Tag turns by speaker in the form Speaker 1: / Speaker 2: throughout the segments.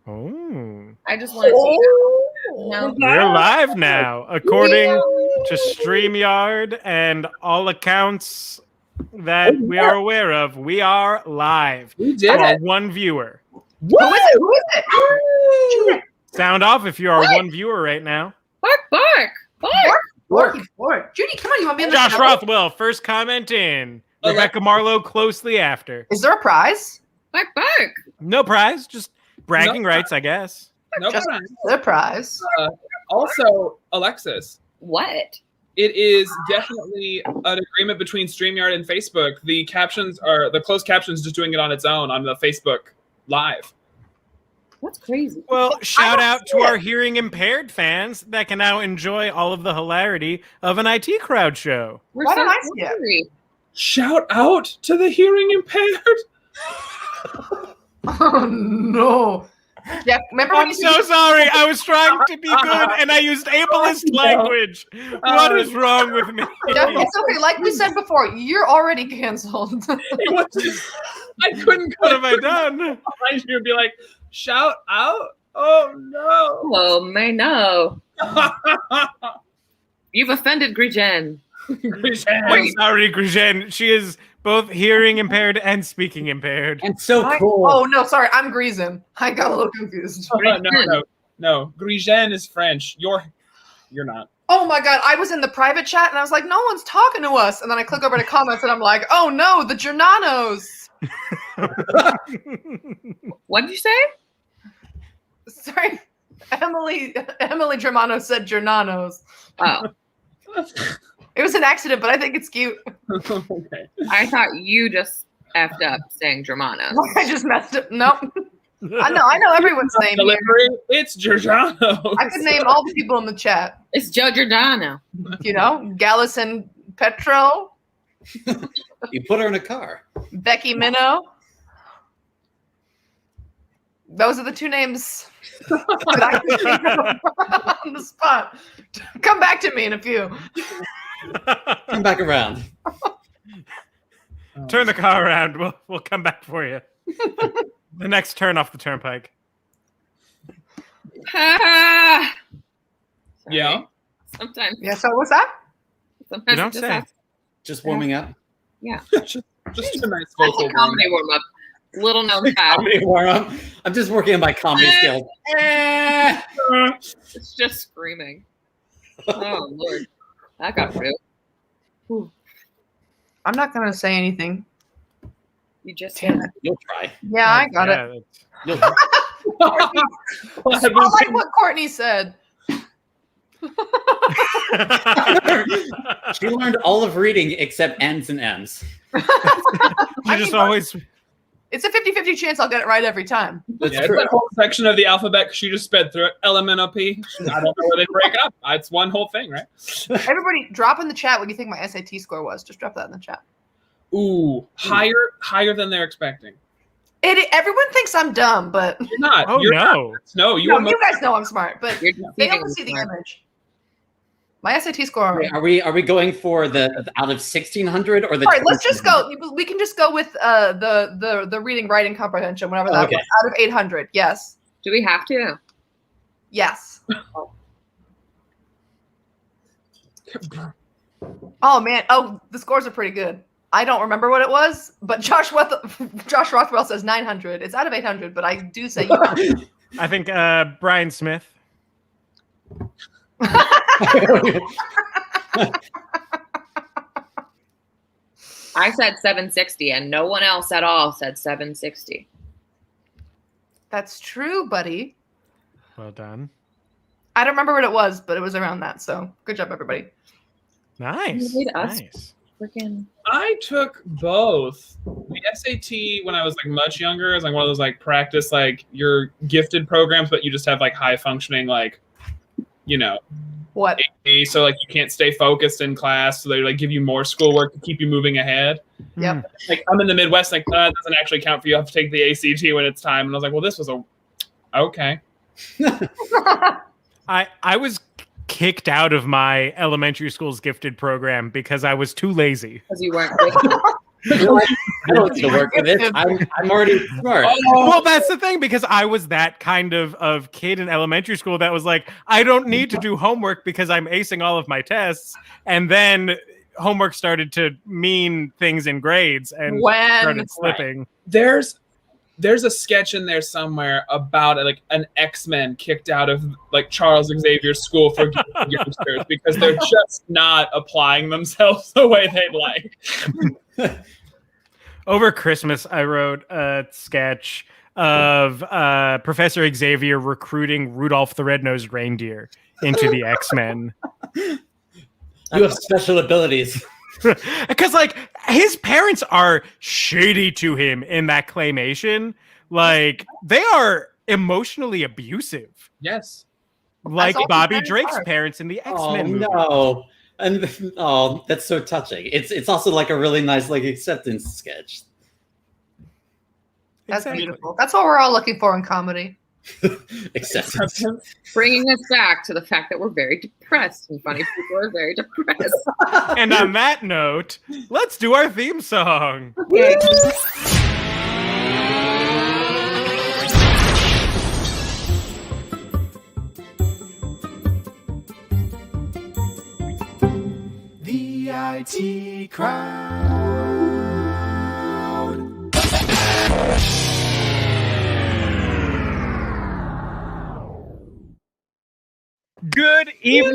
Speaker 1: Oh.
Speaker 2: I just want to see. No.
Speaker 1: We're live now, according to StreamYard and all accounts that we are aware of. We are live.
Speaker 3: We did it.
Speaker 1: One viewer.
Speaker 4: Who is it? Who is it?
Speaker 1: Sound off if you are one viewer right now.
Speaker 2: Bark.
Speaker 4: Judy, come on, you want to be in the
Speaker 1: Josh
Speaker 4: show?
Speaker 1: Rothwell, first comment in. Rebecca Marlowe closely after.
Speaker 4: Is there a prize?
Speaker 2: Bark.
Speaker 1: No prize, just bragging rights, I guess.
Speaker 3: No
Speaker 4: Just
Speaker 3: prize.
Speaker 4: the prize.
Speaker 3: Also, Alexis,
Speaker 2: What?
Speaker 3: it is definitely an agreement between StreamYard and Facebook. The closed captions just doing it on its own on the Facebook Live.
Speaker 2: That's crazy.
Speaker 1: Well, shout out to our hearing impaired fans that can now enjoy all of the hilarity of an IT crowd show.
Speaker 2: We're
Speaker 4: Why
Speaker 2: so
Speaker 4: don't I see it?
Speaker 2: hungry.
Speaker 3: Shout out to the hearing impaired.
Speaker 4: Oh no. Yeah, remember when
Speaker 1: I'm so sorry. I was trying to be good and I used ableist language. What is wrong with me?
Speaker 4: Jeff, it's okay. Like we said before, you're already canceled.
Speaker 3: It was just, I couldn't
Speaker 1: What
Speaker 3: go
Speaker 1: have I done?
Speaker 3: behind you and be like, shout out. Oh no.
Speaker 2: Oh, my no. You've offended Grijen.
Speaker 1: I'm sorry, Grijen. She is both hearing impaired and speaking impaired.
Speaker 5: And so cool.
Speaker 4: Oh no, sorry, I'm Greasin. I got a little confused.
Speaker 3: No. Grijen is French. You're not.
Speaker 4: Oh my god, I was in the private chat and I was like, no one's talking to us. And then I click over to comments and I'm like, oh no, the Germanos.
Speaker 2: What did you say?
Speaker 4: Sorry, Emily Germano said Germanos.
Speaker 2: Oh,
Speaker 4: It was an accident, but I think it's cute.
Speaker 3: Okay.
Speaker 2: I thought you just effed up saying Germano.
Speaker 4: I just messed up. Nope. I know everyone's name. Here.
Speaker 3: Delivery. It's Giorgiano.
Speaker 4: I could name all the people in the chat.
Speaker 2: It's Joe Giordano.
Speaker 4: You know, Gallus and Petro,
Speaker 5: You put her in a car.
Speaker 4: Becky Minnow. Those are the two names that I can think of on the spot. Come back to me in a few.
Speaker 5: Come back around.
Speaker 1: Turn the car around. We'll come back for you. The next turn off the turnpike.
Speaker 2: Ah!
Speaker 3: Yeah.
Speaker 2: Sometimes.
Speaker 4: Yeah, so what's that?
Speaker 2: Sometimes
Speaker 1: You
Speaker 2: it
Speaker 1: don't
Speaker 2: just
Speaker 1: say.
Speaker 2: has-
Speaker 5: Just warming up.
Speaker 3: Just a nice
Speaker 2: That's
Speaker 3: vocal
Speaker 2: a comedy warm up. Little known fact.
Speaker 5: Comedy warm up. I'm just working on my comedy skills.
Speaker 2: It's just screaming. Oh Lord, that got real.
Speaker 4: I'm not going to say anything.
Speaker 2: You just
Speaker 4: Damn
Speaker 2: did.
Speaker 4: it.
Speaker 5: You'll try.
Speaker 4: Yeah, I got it.
Speaker 1: it.
Speaker 5: You'll
Speaker 4: I like what Courtney said.
Speaker 5: She learned all of reading except N's and M's.
Speaker 1: You just always.
Speaker 4: It's a 50-50 chance I'll get it right every time.
Speaker 5: That's
Speaker 3: Yeah, it's
Speaker 5: true.
Speaker 3: that whole section of the alphabet she just sped through it. LMNOP. I don't know where they break up. It's one whole thing, right?
Speaker 4: Everybody, drop in the chat what you think my SAT score was. Just drop that in the chat.
Speaker 3: Ooh, higher than they're expecting.
Speaker 4: Everyone thinks I'm dumb, but
Speaker 3: You're not.
Speaker 1: Oh,
Speaker 3: You're
Speaker 1: no.
Speaker 3: Not. No, you
Speaker 4: no,
Speaker 3: are.
Speaker 4: you guys know I'm smart, but
Speaker 2: You're
Speaker 4: they
Speaker 2: deceiving
Speaker 4: don't see the
Speaker 2: us.
Speaker 4: image. My SAT score.
Speaker 5: Wait, are we going for the out of 1600 or the?
Speaker 4: All right, let's just go. We can just go with the reading, writing comprehension, whatever that
Speaker 5: Okay.
Speaker 4: was. Out of 800, yes,
Speaker 2: Do we have to?
Speaker 4: yes. Oh man, the scores are pretty good. I don't remember what it was, but Josh Rothwell says 900. It's out of 800, but I do say
Speaker 1: I think Brian Smith.
Speaker 2: I said 760, and no one else at all said 760.
Speaker 4: That's true, buddy.
Speaker 1: Well done.
Speaker 4: I don't remember what it was, but it was around that. So good job, everybody.
Speaker 1: Nice.
Speaker 2: You made us-
Speaker 1: Nice.
Speaker 2: Freaking.
Speaker 3: I took both. The SAT when I was like much younger is like one of those like practice like your gifted programs, but you just have like high functioning like, you know,
Speaker 4: What?
Speaker 3: so like you can't stay focused in class, so they like give you more schoolwork to keep you moving ahead.
Speaker 4: Yep.
Speaker 3: Like I'm in the Midwest, like that doesn't actually count for you. You have to take the ACT when it's time. And I was like, well, this was okay.
Speaker 1: I was kicked out of my elementary school's gifted program because I was too lazy.
Speaker 2: Because you weren't good.
Speaker 5: I don't need to work with it. I'm already smart.
Speaker 1: Well, that's the thing, because I was that kind of kid in elementary school that was like, I don't need to do homework because I'm acing all of my tests. And then homework started to mean things in grades and started slipping.
Speaker 3: There's a sketch in there somewhere about like an X-Men kicked out of like Charles Xavier's school for youngsters because they're just not applying themselves the way they'd like.
Speaker 1: Over Christmas, I wrote a sketch of Professor Xavier recruiting Rudolph the Red-Nosed Reindeer into the X-Men.
Speaker 5: You have special abilities.
Speaker 1: Because, like, his parents are shady to him in that claymation. Like, they are emotionally abusive.
Speaker 3: Yes.
Speaker 1: Like Bobby Drake's parents in the X-Men movie.
Speaker 5: No. And that's so touching. It's also like a really nice like acceptance sketch.
Speaker 4: That's beautiful. That's what we're all looking for in comedy.
Speaker 5: Acceptance.
Speaker 2: Bringing us back to the fact that we're very depressed and funny people are very depressed.
Speaker 1: And on that note, let's do our theme song.
Speaker 6: The IT crowd.
Speaker 1: Good evening,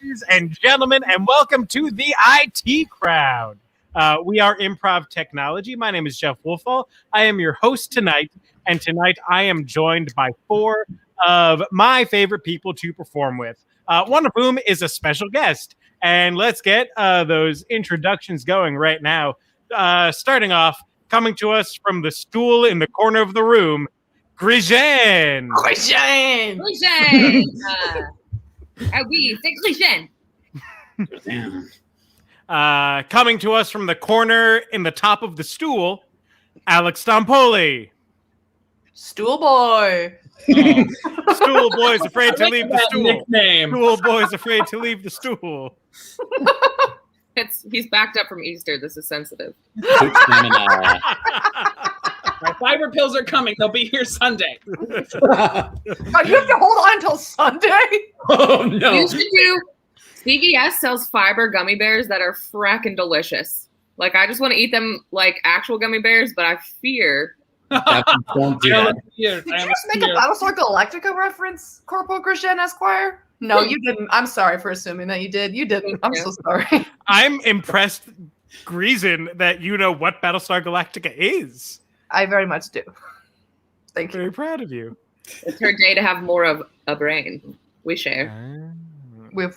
Speaker 1: ladies and gentlemen, and welcome to the IT Crowd. We are Improv Technology. My name is Jeff Wolfall. I am your host tonight, and tonight I am joined by four of my favorite people to perform with, one of whom is a special guest. And let's get those introductions going right now. Starting off, coming to us from the stool in the corner of the room, Grijen.
Speaker 4: Grijen!
Speaker 2: Oui, c'est Grijen.
Speaker 5: Damn.
Speaker 1: Coming to us from the corner in the top of the stool, Alex Stompoli.
Speaker 4: Stool boy.
Speaker 1: Stool boy's afraid to leave the stool.
Speaker 3: Nickname.
Speaker 1: Stool boy's afraid to leave the stool.
Speaker 2: He's backed up from Easter. This is sensitive.
Speaker 3: My fiber pills are coming. They'll be here Sunday.
Speaker 4: God, you have to hold on until Sunday?
Speaker 5: Oh no.
Speaker 2: You should do. CVS sells fiber gummy bears that are fracking delicious. Like, I just want to eat them like actual gummy bears, but I fear.
Speaker 5: Don't do that.
Speaker 4: Did you just make a Battlestar Galactica reference, Corporal Grijen Esquire? No, you didn't. I'm sorry for assuming that you did. You didn't. I'm so sorry.
Speaker 1: I'm impressed, Grijen, that you know what Battlestar Galactica is.
Speaker 4: I very much do. Thank you.
Speaker 1: Very proud of you.
Speaker 2: It's her day to have more of a brain. We share.
Speaker 4: We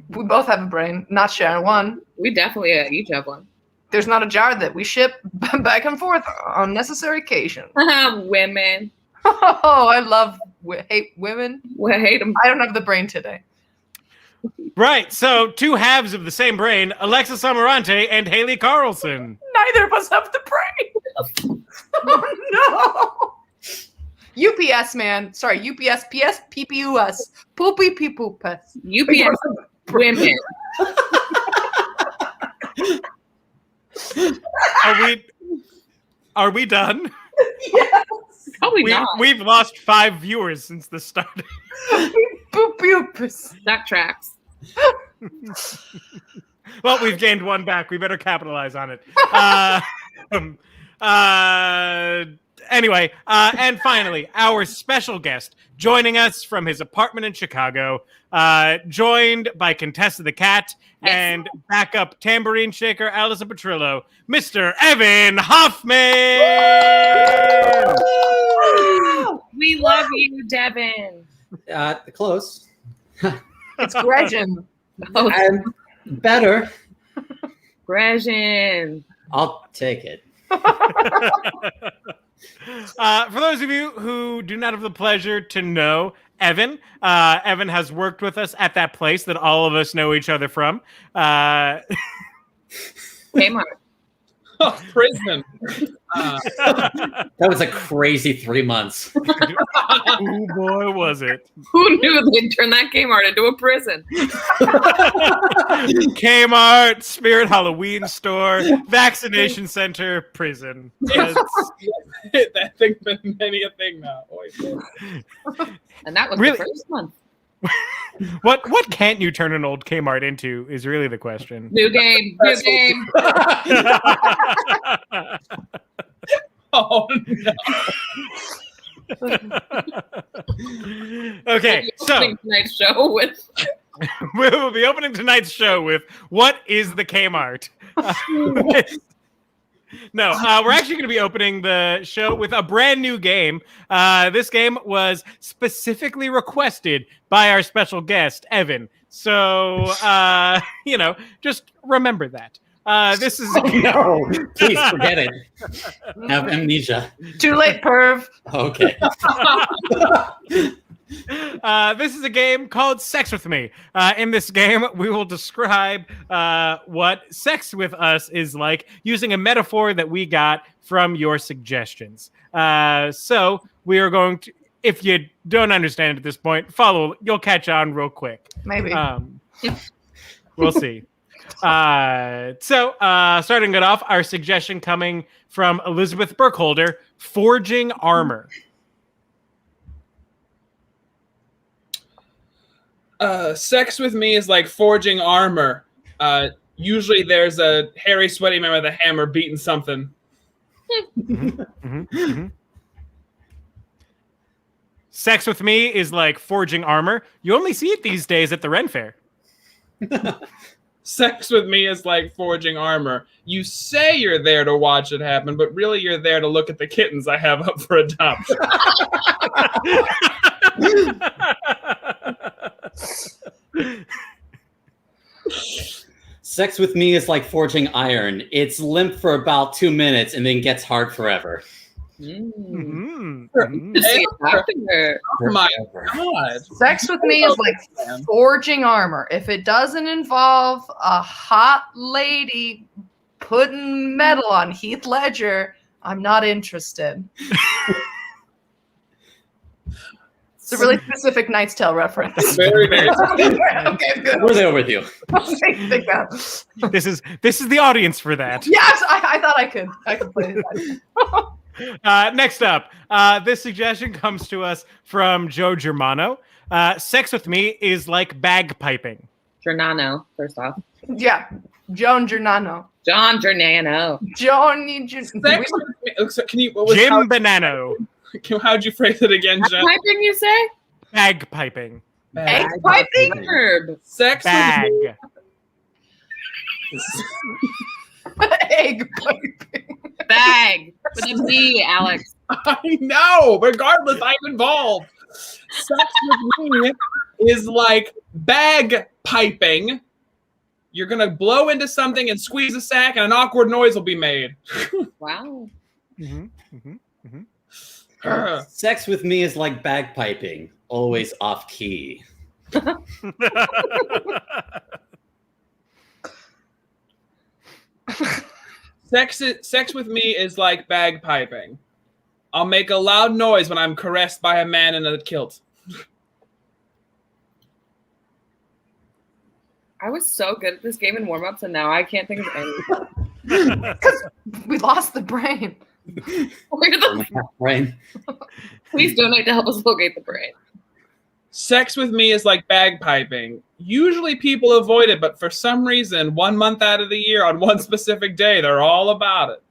Speaker 4: both have a brain, not sharing one.
Speaker 2: We definitely each have one.
Speaker 4: There's not a jar that we ship back and forth on necessary occasion.
Speaker 2: Women.
Speaker 4: Oh, I hate women.
Speaker 2: We hate them.
Speaker 4: I don't have the brain today.
Speaker 1: Right, so two halves of the same brain, Alexa Samarante and Haley Carlson.
Speaker 4: Neither of us have the brain. Oh, no. UPS, man. Sorry, UPS, PS, PPUS. Poopy poopus.
Speaker 2: UPS women.
Speaker 1: Are we done?
Speaker 4: Yes.
Speaker 2: Probably not.
Speaker 1: We've lost 5 viewers since the start.
Speaker 4: Poopus.
Speaker 2: That tracks.
Speaker 1: Well, we've gained one back. We better capitalize on it. Anyway, and finally, our special guest joining us from his apartment in Chicago, joined by Contessa the Cat and backup tambourine shaker Allison Petrillo, Mr. Evin Hoffman.
Speaker 2: We love you, Devin.
Speaker 5: Close.
Speaker 4: It's Grijen.
Speaker 2: Oh,
Speaker 5: I'm better.
Speaker 2: Grijen.
Speaker 5: I'll take it.
Speaker 1: For those of you who do not have the pleasure to know Evin, Evin has worked with us at that place that all of us know each other from.
Speaker 2: Kmart.
Speaker 3: Prison.
Speaker 5: That was a crazy 3 months.
Speaker 1: Oh boy, was it.
Speaker 2: Who knew they'd turn that Kmart into a prison?
Speaker 1: Kmart, Spirit Halloween store, vaccination center, prison.
Speaker 3: Yes. That thing's been many a thing now.
Speaker 2: And that was
Speaker 1: Really?
Speaker 2: the first month.
Speaker 1: What can't you turn an old Kmart into is really the question.
Speaker 2: New game. New game.
Speaker 3: Oh no.
Speaker 1: Okay, so
Speaker 2: Opening tonight's show with
Speaker 1: we will be opening tonight's show with What is the Kmart? No, we're actually going to be opening the show with a brand new game. This game was specifically requested by our special guest, Evin. So, just remember that. This is
Speaker 5: No, please forget it. Have amnesia.
Speaker 4: Too late, perv.
Speaker 5: Okay.
Speaker 1: This is a game called Sex With Me. In this game, we will describe what sex with us is like using a metaphor that we got from your suggestions. So we are going to, if you don't understand at this point, you'll catch on real quick.
Speaker 4: Maybe.
Speaker 1: We'll see. Starting it off, our suggestion coming from Elizabeth Burkholder, forging armor.
Speaker 3: Sex with me is like forging armor. Usually there's a hairy, sweaty man with a hammer beating something.
Speaker 1: Sex with me is like forging armor. You only see it these days at the Ren Fair.
Speaker 3: Sex with me is like forging armor. You say you're there to watch it happen, but really you're there to look at the kittens I have up for adoption.
Speaker 5: Sex with me is like forging iron. It's limp for about 2 minutes and then gets hard forever.
Speaker 1: Mm-hmm.
Speaker 3: Oh my god.
Speaker 4: Sex with me is like forging armor. If it doesn't involve a hot lady putting metal on Heath Ledger, I'm not interested. It's a really specific Knight's Tale reference.
Speaker 3: Very, very.
Speaker 4: Okay, good.
Speaker 5: We're there with you.
Speaker 4: Okay, thank God.
Speaker 1: This is the audience for that.
Speaker 4: Yes, I thought I could play that.
Speaker 1: Next up, this suggestion comes to us from Joe Germano. Sex with me is like bagpiping.
Speaker 2: Giordano, first off.
Speaker 4: Yeah, Joan Giordano.
Speaker 2: John Giordano.
Speaker 4: Johnny
Speaker 3: Sex with me. So can you? What was,
Speaker 1: Jim
Speaker 3: how,
Speaker 1: Bonanno.
Speaker 3: how'd you phrase it again, Jen?
Speaker 2: Piping, you say?
Speaker 1: Bagpiping.
Speaker 4: Egg piping?
Speaker 2: Verb.
Speaker 3: Sex
Speaker 1: Bag.
Speaker 3: with me.
Speaker 4: Egg piping.
Speaker 2: Bag. With a B, Alex.
Speaker 3: I know. Regardless, I'm involved. Sex with me is like bag piping. You're gonna blow into something and squeeze a sack, and an awkward noise will be made.
Speaker 2: Wow.
Speaker 5: Sex with me is like bagpiping, always off key.
Speaker 3: Sex with me is like bagpiping. I'll make a loud noise when I'm caressed by a man in a kilt.
Speaker 2: I was so good at this game in warm-ups, and now I can't think of anything.
Speaker 4: Because we lost the brain.
Speaker 2: Where the
Speaker 5: Brain.
Speaker 2: Please donate to help us locate the brain.
Speaker 3: Sex with me is like bagpiping. Usually people avoid it, but for some reason, 1 month out of the year on one specific day, they're all about it.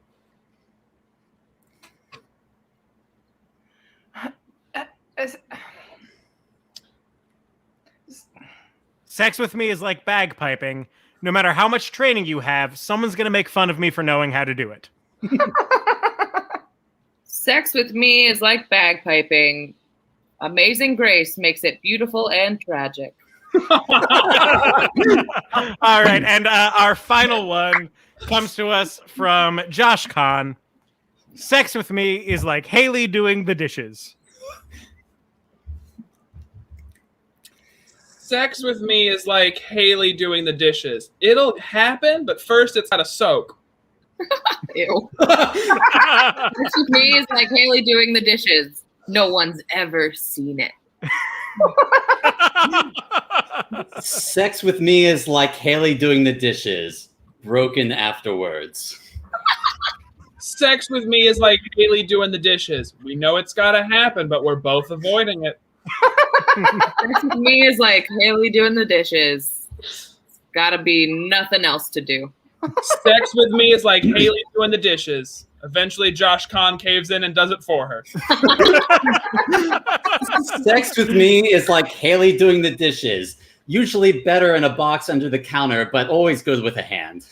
Speaker 1: Sex with me is like bagpiping. No matter how much training you have, someone's going to make fun of me for knowing how to do it.
Speaker 2: Sex with me is like bagpiping. Amazing Grace makes it beautiful and tragic.
Speaker 1: All right, and our final one comes to us from Josh Kahn. Sex with me is like Haley doing the dishes.
Speaker 3: Sex with me is like Haley doing the dishes. It'll happen, but first it's got to soak.
Speaker 2: Ew. Sex with me is like Haley doing the dishes. No one's ever seen it.
Speaker 5: Sex with me is like Haley doing the dishes, broken afterwards.
Speaker 3: Sex with me is like Haley doing the dishes. We know it's gotta happen, but we're both avoiding it.
Speaker 2: Sex with me is like Haley doing the dishes. Gotta be nothing else to do.
Speaker 3: Sex with me is like Haley doing the dishes. Eventually, Josh Kahn caves in and does it for her.
Speaker 5: Sex with me is like Haley doing the dishes. Usually better in a box under the counter, but always good with a hand.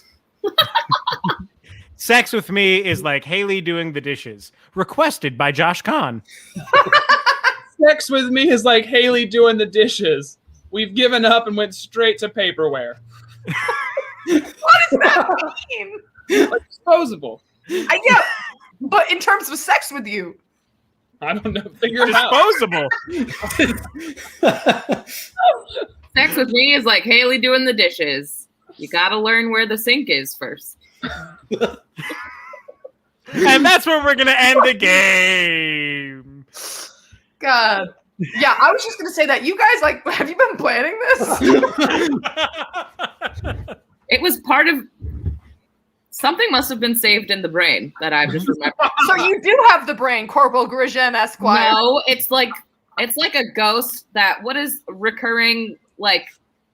Speaker 1: Sex with me is like Haley doing the dishes. Requested by Josh Kahn.
Speaker 3: Sex with me is like Haley doing the dishes. We've given up and went straight to paperware.
Speaker 4: What does that mean?
Speaker 3: Like disposable.
Speaker 4: Yeah, but in terms of sex with you.
Speaker 3: I don't know. Figure it out.
Speaker 1: Disposable.
Speaker 2: Sex with me is like Haley doing the dishes. You gotta learn where the sink is first.
Speaker 1: And that's where we're gonna end the game.
Speaker 4: God. Yeah, I was just gonna say that. You guys, like, have you been planning this?
Speaker 2: It was part of something must have been saved in the brain that I just remembered.
Speaker 4: So you do have the brain, Corporal Grisham Esquire.
Speaker 2: No, it's like a ghost that what is recurring like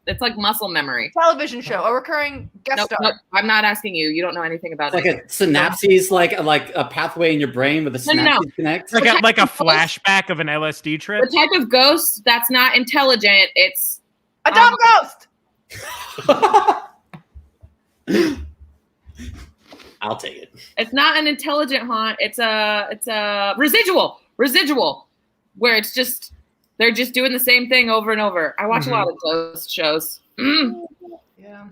Speaker 2: it's like muscle memory.
Speaker 4: Television show, a recurring guest star.
Speaker 2: Nope, I'm not asking you. You don't know anything about
Speaker 5: Like
Speaker 2: it.
Speaker 5: a synapses, like a pathway in your brain where the synapses connect.
Speaker 1: Like a flashback of an LSD trip.
Speaker 2: The type of ghost that's not intelligent. It's
Speaker 4: A dumb ghost.
Speaker 5: I'll take it.
Speaker 2: It's not an intelligent haunt. It's a residual, where they're just doing the same thing over and over. I watch a lot of ghost shows.
Speaker 4: Yeah.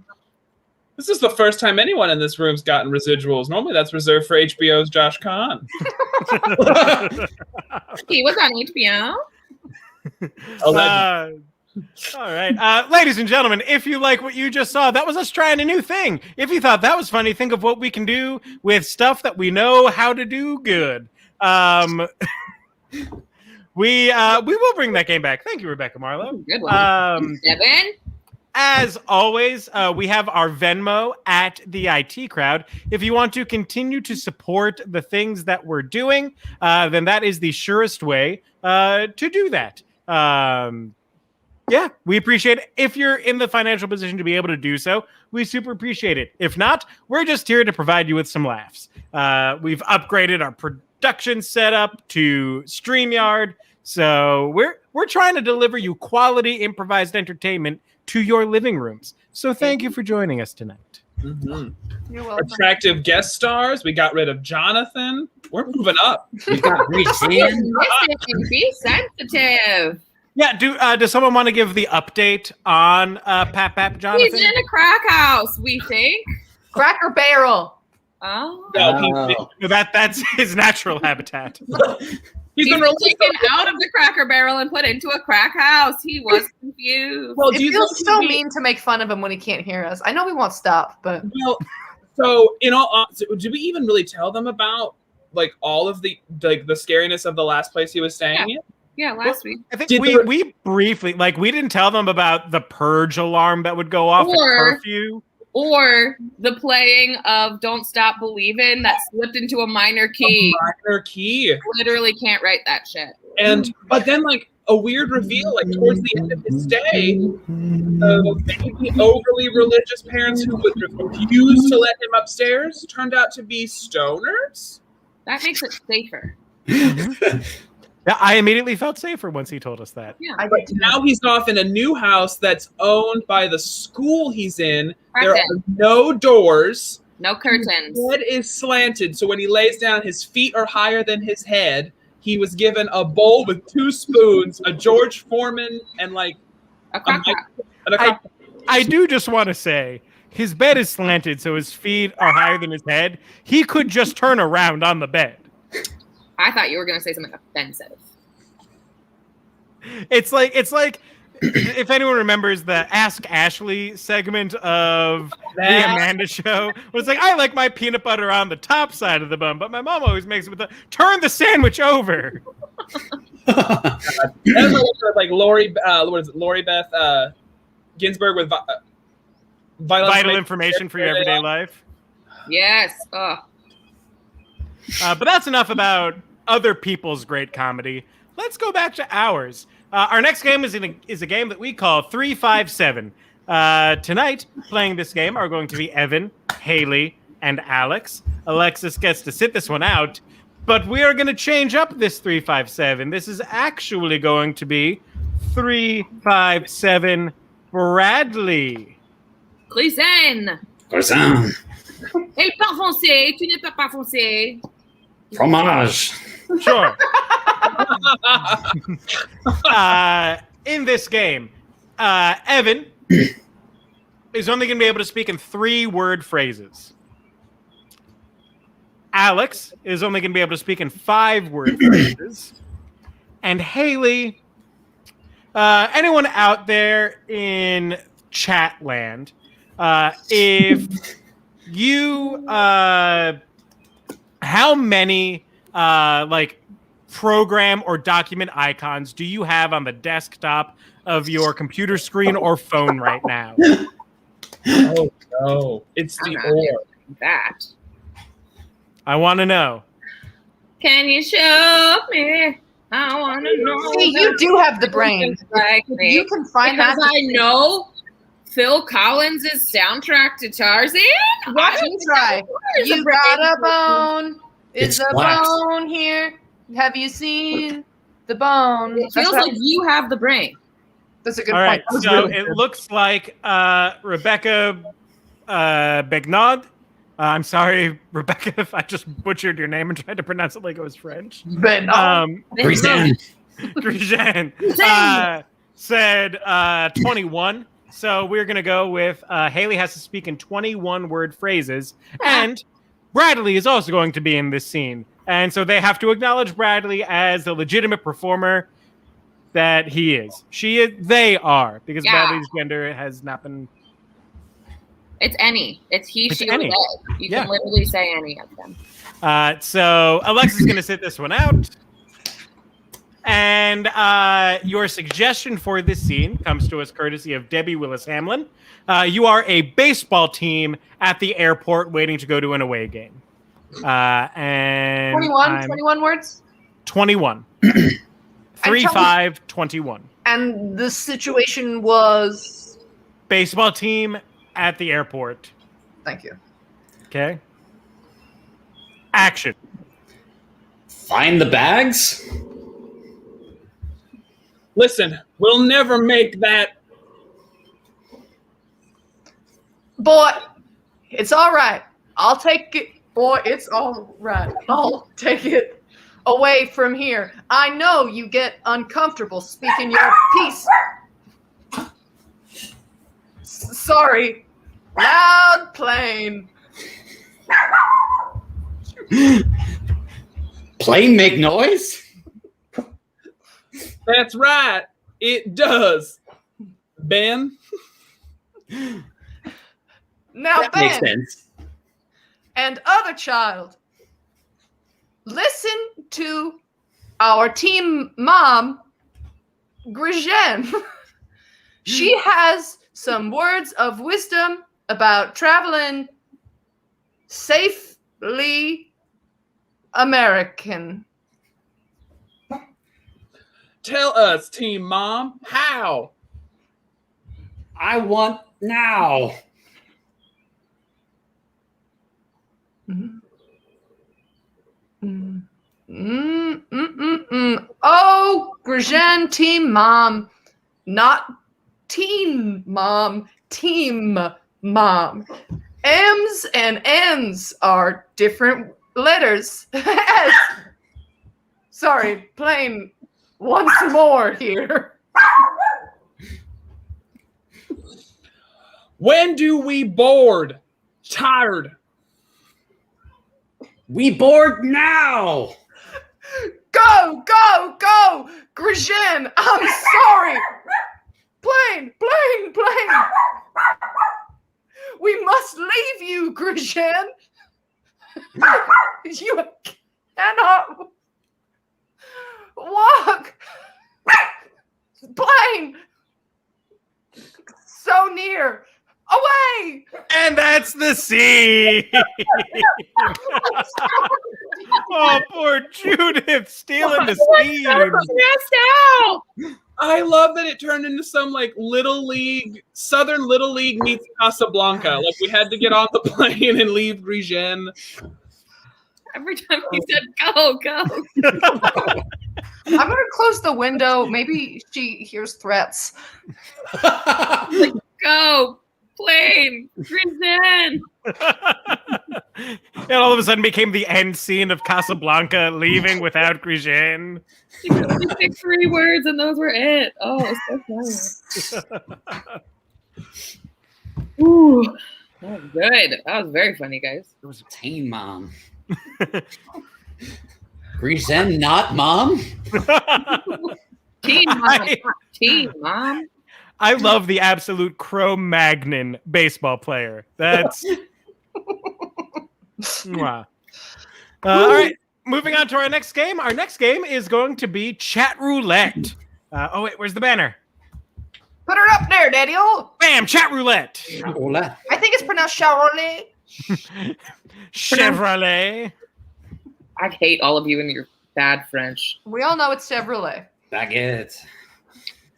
Speaker 3: This is the first time anyone in this room's gotten residuals. Normally that's reserved for HBO's Josh Kahn.
Speaker 2: He was on HBO.
Speaker 1: All right. Ladies and gentlemen, if you like what you just saw, that was us trying a new thing. If you thought that was funny, think of what we can do with stuff that we know how to do good. We will bring that game back. Thank you, Rebecca Marlowe.
Speaker 2: Good one. Evin?
Speaker 1: As always, we have our Venmo at the IT Crowd. If you want to continue to support the things that we're doing, then that is the surest way to do that. Yeah, we appreciate it. If you're in the financial position to be able to do so, we super appreciate it. If not, we're just here to provide you with some laughs. We've upgraded our production setup to StreamYard, so we're trying to deliver you quality improvised entertainment to your living rooms. So thank you for joining us tonight.
Speaker 3: Mm-hmm.
Speaker 4: You're welcome.
Speaker 3: Attractive guest stars. We got rid of Jonathan. We're moving up.
Speaker 5: We got Regine.
Speaker 2: Listen, be sensitive.
Speaker 1: Yeah, does someone want to give the update on Pap Jonathan?
Speaker 2: He's in a crack house, we think.
Speaker 4: Cracker Barrel.
Speaker 2: Oh.
Speaker 3: No,
Speaker 1: That's his natural habitat.
Speaker 3: he's been
Speaker 2: been
Speaker 3: released.
Speaker 2: taken out of the Cracker Barrel and put into a crack house. He was confused.
Speaker 3: Well,
Speaker 4: It
Speaker 3: do you
Speaker 4: feels
Speaker 3: think
Speaker 4: so
Speaker 3: he-
Speaker 4: mean to make fun of him when he can't hear us. I know we won't stop, but
Speaker 3: Well, so in all honesty, did we even really tell them about like all of the scariness of the last place he was staying in?
Speaker 2: Yeah, last week.
Speaker 1: I think
Speaker 3: Did
Speaker 1: we briefly, we didn't tell them about the purge alarm that would go off at curfew.
Speaker 2: Or the playing of Don't Stop Believin' that slipped into a minor key.
Speaker 3: Minor key.
Speaker 2: Literally can't write that shit.
Speaker 3: But then like a weird reveal, like towards the end of his stay, maybe overly religious parents who would refuse to let him upstairs turned out to be stoners.
Speaker 2: That makes it safer.
Speaker 1: Yeah, I immediately felt safer once he told us that.
Speaker 2: Yeah.
Speaker 4: I
Speaker 3: But
Speaker 4: get to
Speaker 3: now he's off in a new house that's owned by the school he's in. There
Speaker 2: Correct.
Speaker 3: are no doors.
Speaker 2: No curtains.
Speaker 3: His head is slanted, so when he lays down, his feet are higher than his head. He was given a bowl with 2 spoons, a George Foreman, and like
Speaker 2: A crock pot.
Speaker 3: and a
Speaker 1: I do just want to say, his bed is slanted, so his feet are higher than his head. He could just turn around on the bed.
Speaker 2: I thought you were going to say something offensive.
Speaker 1: It's like if anyone remembers the Ask Ashley segment of the Amanda Show, was like, I like my peanut butter on the top side of the bun, but my mom always makes it with the turn the sandwich over.
Speaker 3: That was like Lori, what is it, Lori Beth Ginsburg with
Speaker 1: vital information for your everyday life.
Speaker 2: Yes.
Speaker 1: But that's enough about other people's great comedy. Let's go back to ours. Our next game is a game that we call 357. Tonight, playing this game are going to be Evin, Haley, and Alex. Alexis gets to sit this one out, but we are going to change up this 357. This is actually going to be 357 Bradley.
Speaker 2: Grisen.
Speaker 5: Croissant.
Speaker 2: Elle part foncé, tu n'es pas foncé.
Speaker 5: Fromage.
Speaker 1: Sure. In this game, Evin is only going to be able to speak in 3-word phrases. Alex is only going to be able to speak in 5-word phrases. And Haley, anyone out there in chat land, if you, how many, program or document icons do you have on the desktop of your computer screen or phone right now?
Speaker 3: Oh no, it's the or.
Speaker 2: That.
Speaker 1: I want to know.
Speaker 2: Can you show me? I want to know.
Speaker 4: See, you do have the brain.
Speaker 2: Like me.
Speaker 4: You can find
Speaker 2: because
Speaker 4: that.
Speaker 2: I know Phil Collins' soundtrack to Tarzan.
Speaker 4: Watch me try. You got a bone. Is a bone here? Have you seen the bone?
Speaker 2: It feels like you have the brain.
Speaker 4: That's a good
Speaker 1: All right,
Speaker 4: point.
Speaker 1: so it looks like Rebecca Begnaud. I'm sorry, Rebecca, if I just butchered your name and tried to pronounce it like it was French.
Speaker 5: Grisen.
Speaker 1: Said 21. So we're going to go with Haley has to speak in 21-word phrases. And Bradley is also going to be in this scene. And so they have to acknowledge Bradley as the legitimate performer that he is. They are, because Bradley's gender has not been...
Speaker 2: It's any. It's he, she, or they. You can literally say any of them.
Speaker 1: So Alexa's going to sit this one out. And your suggestion for this scene comes to us courtesy of Debbie Willis-Hamlin. You are a baseball team at the airport waiting to go to an away game. And
Speaker 4: 21 words?
Speaker 1: 21. 21.
Speaker 4: And the situation was?
Speaker 1: Baseball team at the airport.
Speaker 4: Thank you.
Speaker 1: Okay. Action.
Speaker 5: Find the bags?
Speaker 3: Listen, we'll never make that.
Speaker 4: Boy, it's all right. I'll take it. Boy, it's all right. I'll take it away from here. I know you get uncomfortable speaking your piece. Sorry. Loud plane.
Speaker 5: Plane make noise?
Speaker 3: That's right. It does. Ben?
Speaker 4: Now,
Speaker 5: That makes
Speaker 4: Ben
Speaker 5: sense.
Speaker 4: and other child, listen to our team mom, Grijen. She has some words of wisdom about traveling safely American.
Speaker 3: Tell us, Team Mom, how?
Speaker 5: I want now.
Speaker 4: Oh, Grijen, team mom, not teen mom, team mom. M's and N's are different letters. Sorry, playing once more here.
Speaker 3: When do we board? Tired.
Speaker 5: We board now.
Speaker 4: Go, go, go! Grijen, I'm sorry. Blaine! We must leave you, Grishan. You cannot walk. Blaine! So near. Away!
Speaker 1: And that's the scene. Oh, poor Judith stealing the scene.
Speaker 2: Stressed out.
Speaker 3: I love that it turned into some like Little League, Southern Little League meets Casablanca. Like we had to get on the plane and leave Grigen.
Speaker 2: Every time he said go.
Speaker 4: I'm gonna close the window. Maybe she hears threats.
Speaker 2: Go. Plane. Grizen.
Speaker 1: It all of a sudden became the end scene of Casablanca leaving without Grigen.
Speaker 2: She could only pick 3 words and those were it. Oh, it's so funny. Ooh. That was good. That was very funny, guys.
Speaker 5: It was Teen Mom. Grizen, not Mom?
Speaker 2: Teen mom. Teen mom.
Speaker 1: I love the absolute Cro-Magnon baseball player. That's... Mwah. All right, moving on to our next game. Our next game is going to be Chat Roulette. Oh, wait, where's the banner?
Speaker 4: Put her up there, Daddy-o.
Speaker 1: Bam, Chat Roulette.
Speaker 5: Hola.
Speaker 4: I think it's pronounced Charolais.
Speaker 1: Chevrolet.
Speaker 2: I hate all of you and your bad French.
Speaker 4: We all know it's Chevrolet.
Speaker 5: Baguette.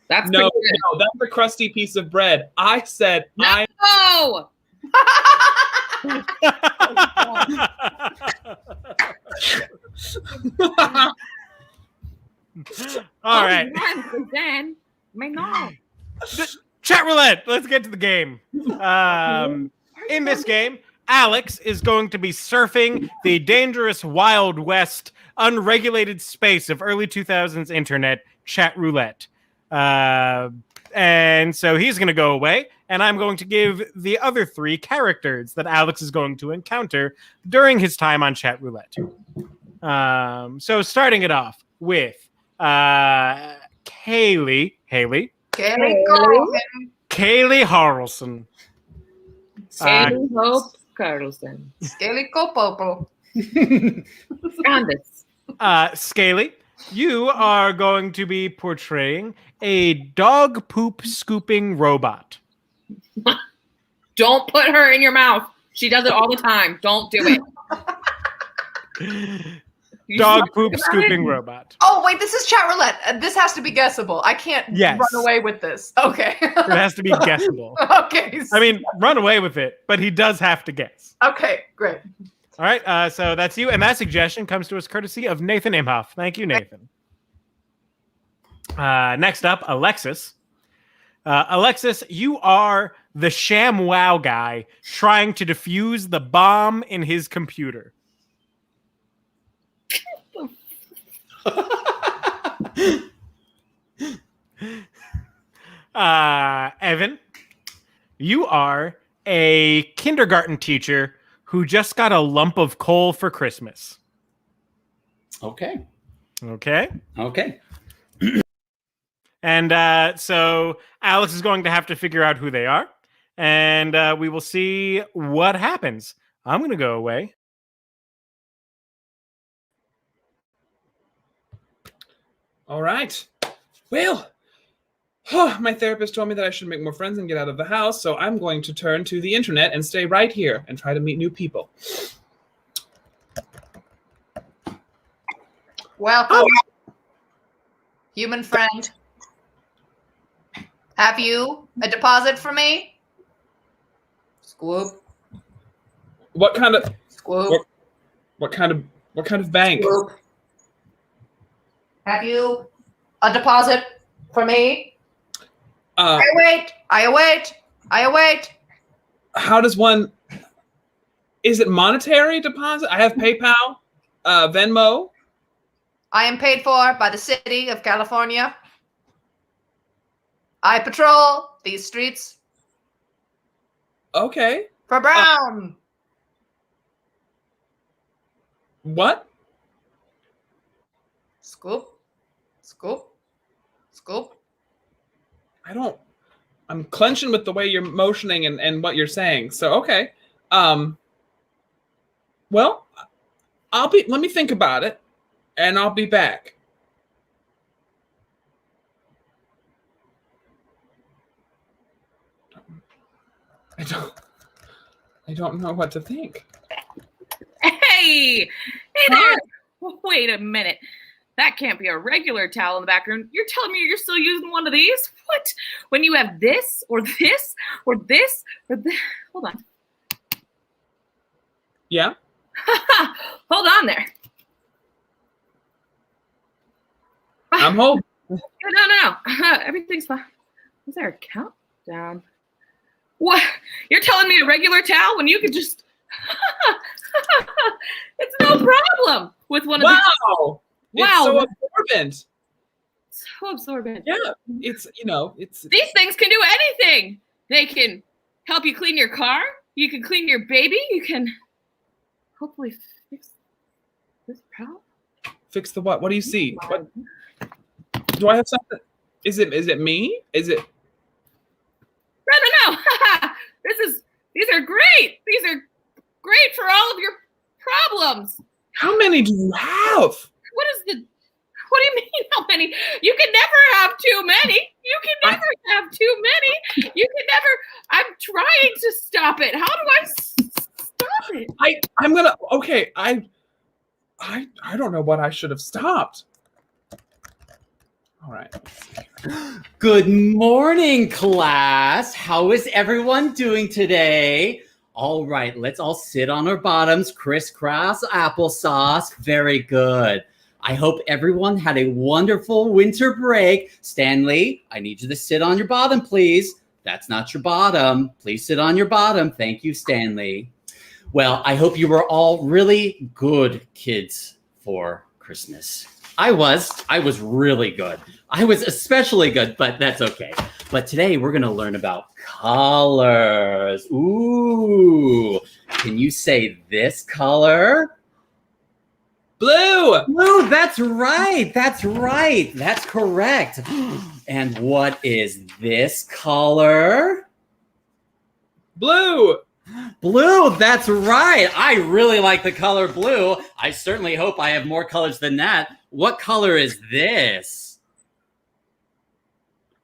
Speaker 2: That's
Speaker 3: No,
Speaker 2: pretty good.
Speaker 3: that's a crusty piece of bread. I said
Speaker 2: No!
Speaker 1: All right.
Speaker 2: Then, no.
Speaker 1: Chat Roulette. Let's get to the game. In this game, Alex is going to be surfing the dangerous Wild West, unregulated space of early 2000s internet, Chat Roulette. And so he's going to go away, and I'm going to give the other 3 characters that Alex is going to encounter during his time on Chat Roulette. So starting it off with Kaylee
Speaker 4: Kelly Carlson.
Speaker 1: Kaylee Harrelson.
Speaker 2: Scaly Hope Carlson.
Speaker 4: Kelly Copopo.
Speaker 2: Candace.
Speaker 1: Scaly, you are going to be portraying a dog poop scooping robot.
Speaker 2: Don't put her in your mouth. She does it all the time. Don't do it.
Speaker 1: Dog poop scooping robot.
Speaker 4: Oh, wait, this is Chat Roulette. This has to be guessable. I can't
Speaker 1: Yes.
Speaker 4: run away with this. Okay.
Speaker 1: It has to be guessable.
Speaker 4: Okay.
Speaker 1: I mean, run away with it, but he does have to guess.
Speaker 4: Okay, great.
Speaker 1: All right, so that's you, and that suggestion comes to us courtesy of Nathan Imhoff. Thank you, Nathan. Next up, Alexis. Alexis, you are the ShamWow guy trying to defuse the bomb in his computer. Evin, you are a kindergarten teacher who just got a lump of coal for Christmas.
Speaker 5: Okay.
Speaker 1: Okay.
Speaker 5: Okay.
Speaker 1: And so Alex is going to have to figure out who they are, and we will see what happens. I'm going to go away.
Speaker 3: All right. Well, my therapist told me that I should make more friends and get out of the house, so I'm going to turn to the internet and stay right here and try to meet new people.
Speaker 4: Welcome, human friend. Have you a deposit for me? Squoop.
Speaker 3: What kind of
Speaker 4: Squoop.
Speaker 3: what kind of bank?
Speaker 4: Squoop. Have you a deposit for me? I await.
Speaker 3: How does one? Is it monetary deposit? I have PayPal, Venmo.
Speaker 4: I am paid for by the city of California. I patrol these streets
Speaker 3: Okay.
Speaker 4: for Brown.
Speaker 3: What?
Speaker 4: Scoop. Scoop. Scoop.
Speaker 3: I don't. I'm clenching with the way you're motioning and what you're saying. So okay. Well, let me think about it, and I'll be back. I don't know what to think.
Speaker 2: Hey there! Wait a minute. That can't be a regular towel in the back room. You're telling me you're still using one of these? What? When you have this, or this, or this, or this? Hold on.
Speaker 3: Yeah?
Speaker 2: Hold on there.
Speaker 3: I'm holding.
Speaker 2: No. Everything's fine. Is there a countdown? What? You're telling me a regular towel when you could just... It's no problem with one of these.
Speaker 3: Wow! It's so absorbent.
Speaker 2: So absorbent.
Speaker 3: Yeah, it's...
Speaker 2: These things can do anything. They can help you clean your car. You can clean your baby. You can hopefully fix this problem.
Speaker 3: Fix the what? What do you see? What? Do I have something? Is it me? Is it?
Speaker 2: No. These are great. These are great for all of your problems.
Speaker 3: How many do you have?
Speaker 2: What do you mean how many? You can never have too many. You can never have too many. You can never. I'm trying to stop it. How do I stop it?
Speaker 3: I'm gonna. Okay. I don't know what I should have stopped. All right.
Speaker 5: Good morning, class. How is everyone doing today? All right, let's all sit on our bottoms, crisscross applesauce. Very good. I hope everyone had a wonderful winter break. Stanley, I need you to sit on your bottom, please. That's not your bottom. Please sit on your bottom. Thank you, Stanley. Well, I hope you were all really good kids for Christmas. I was really good. I was especially good, but that's okay. But today we're going to learn about colors. Ooh, can you say this color?
Speaker 3: Blue.
Speaker 5: Blue, that's right. That's correct. And what is this color?
Speaker 3: Blue.
Speaker 5: Blue, that's right. I really like the color blue. I certainly hope I have more colors than that. What color is this?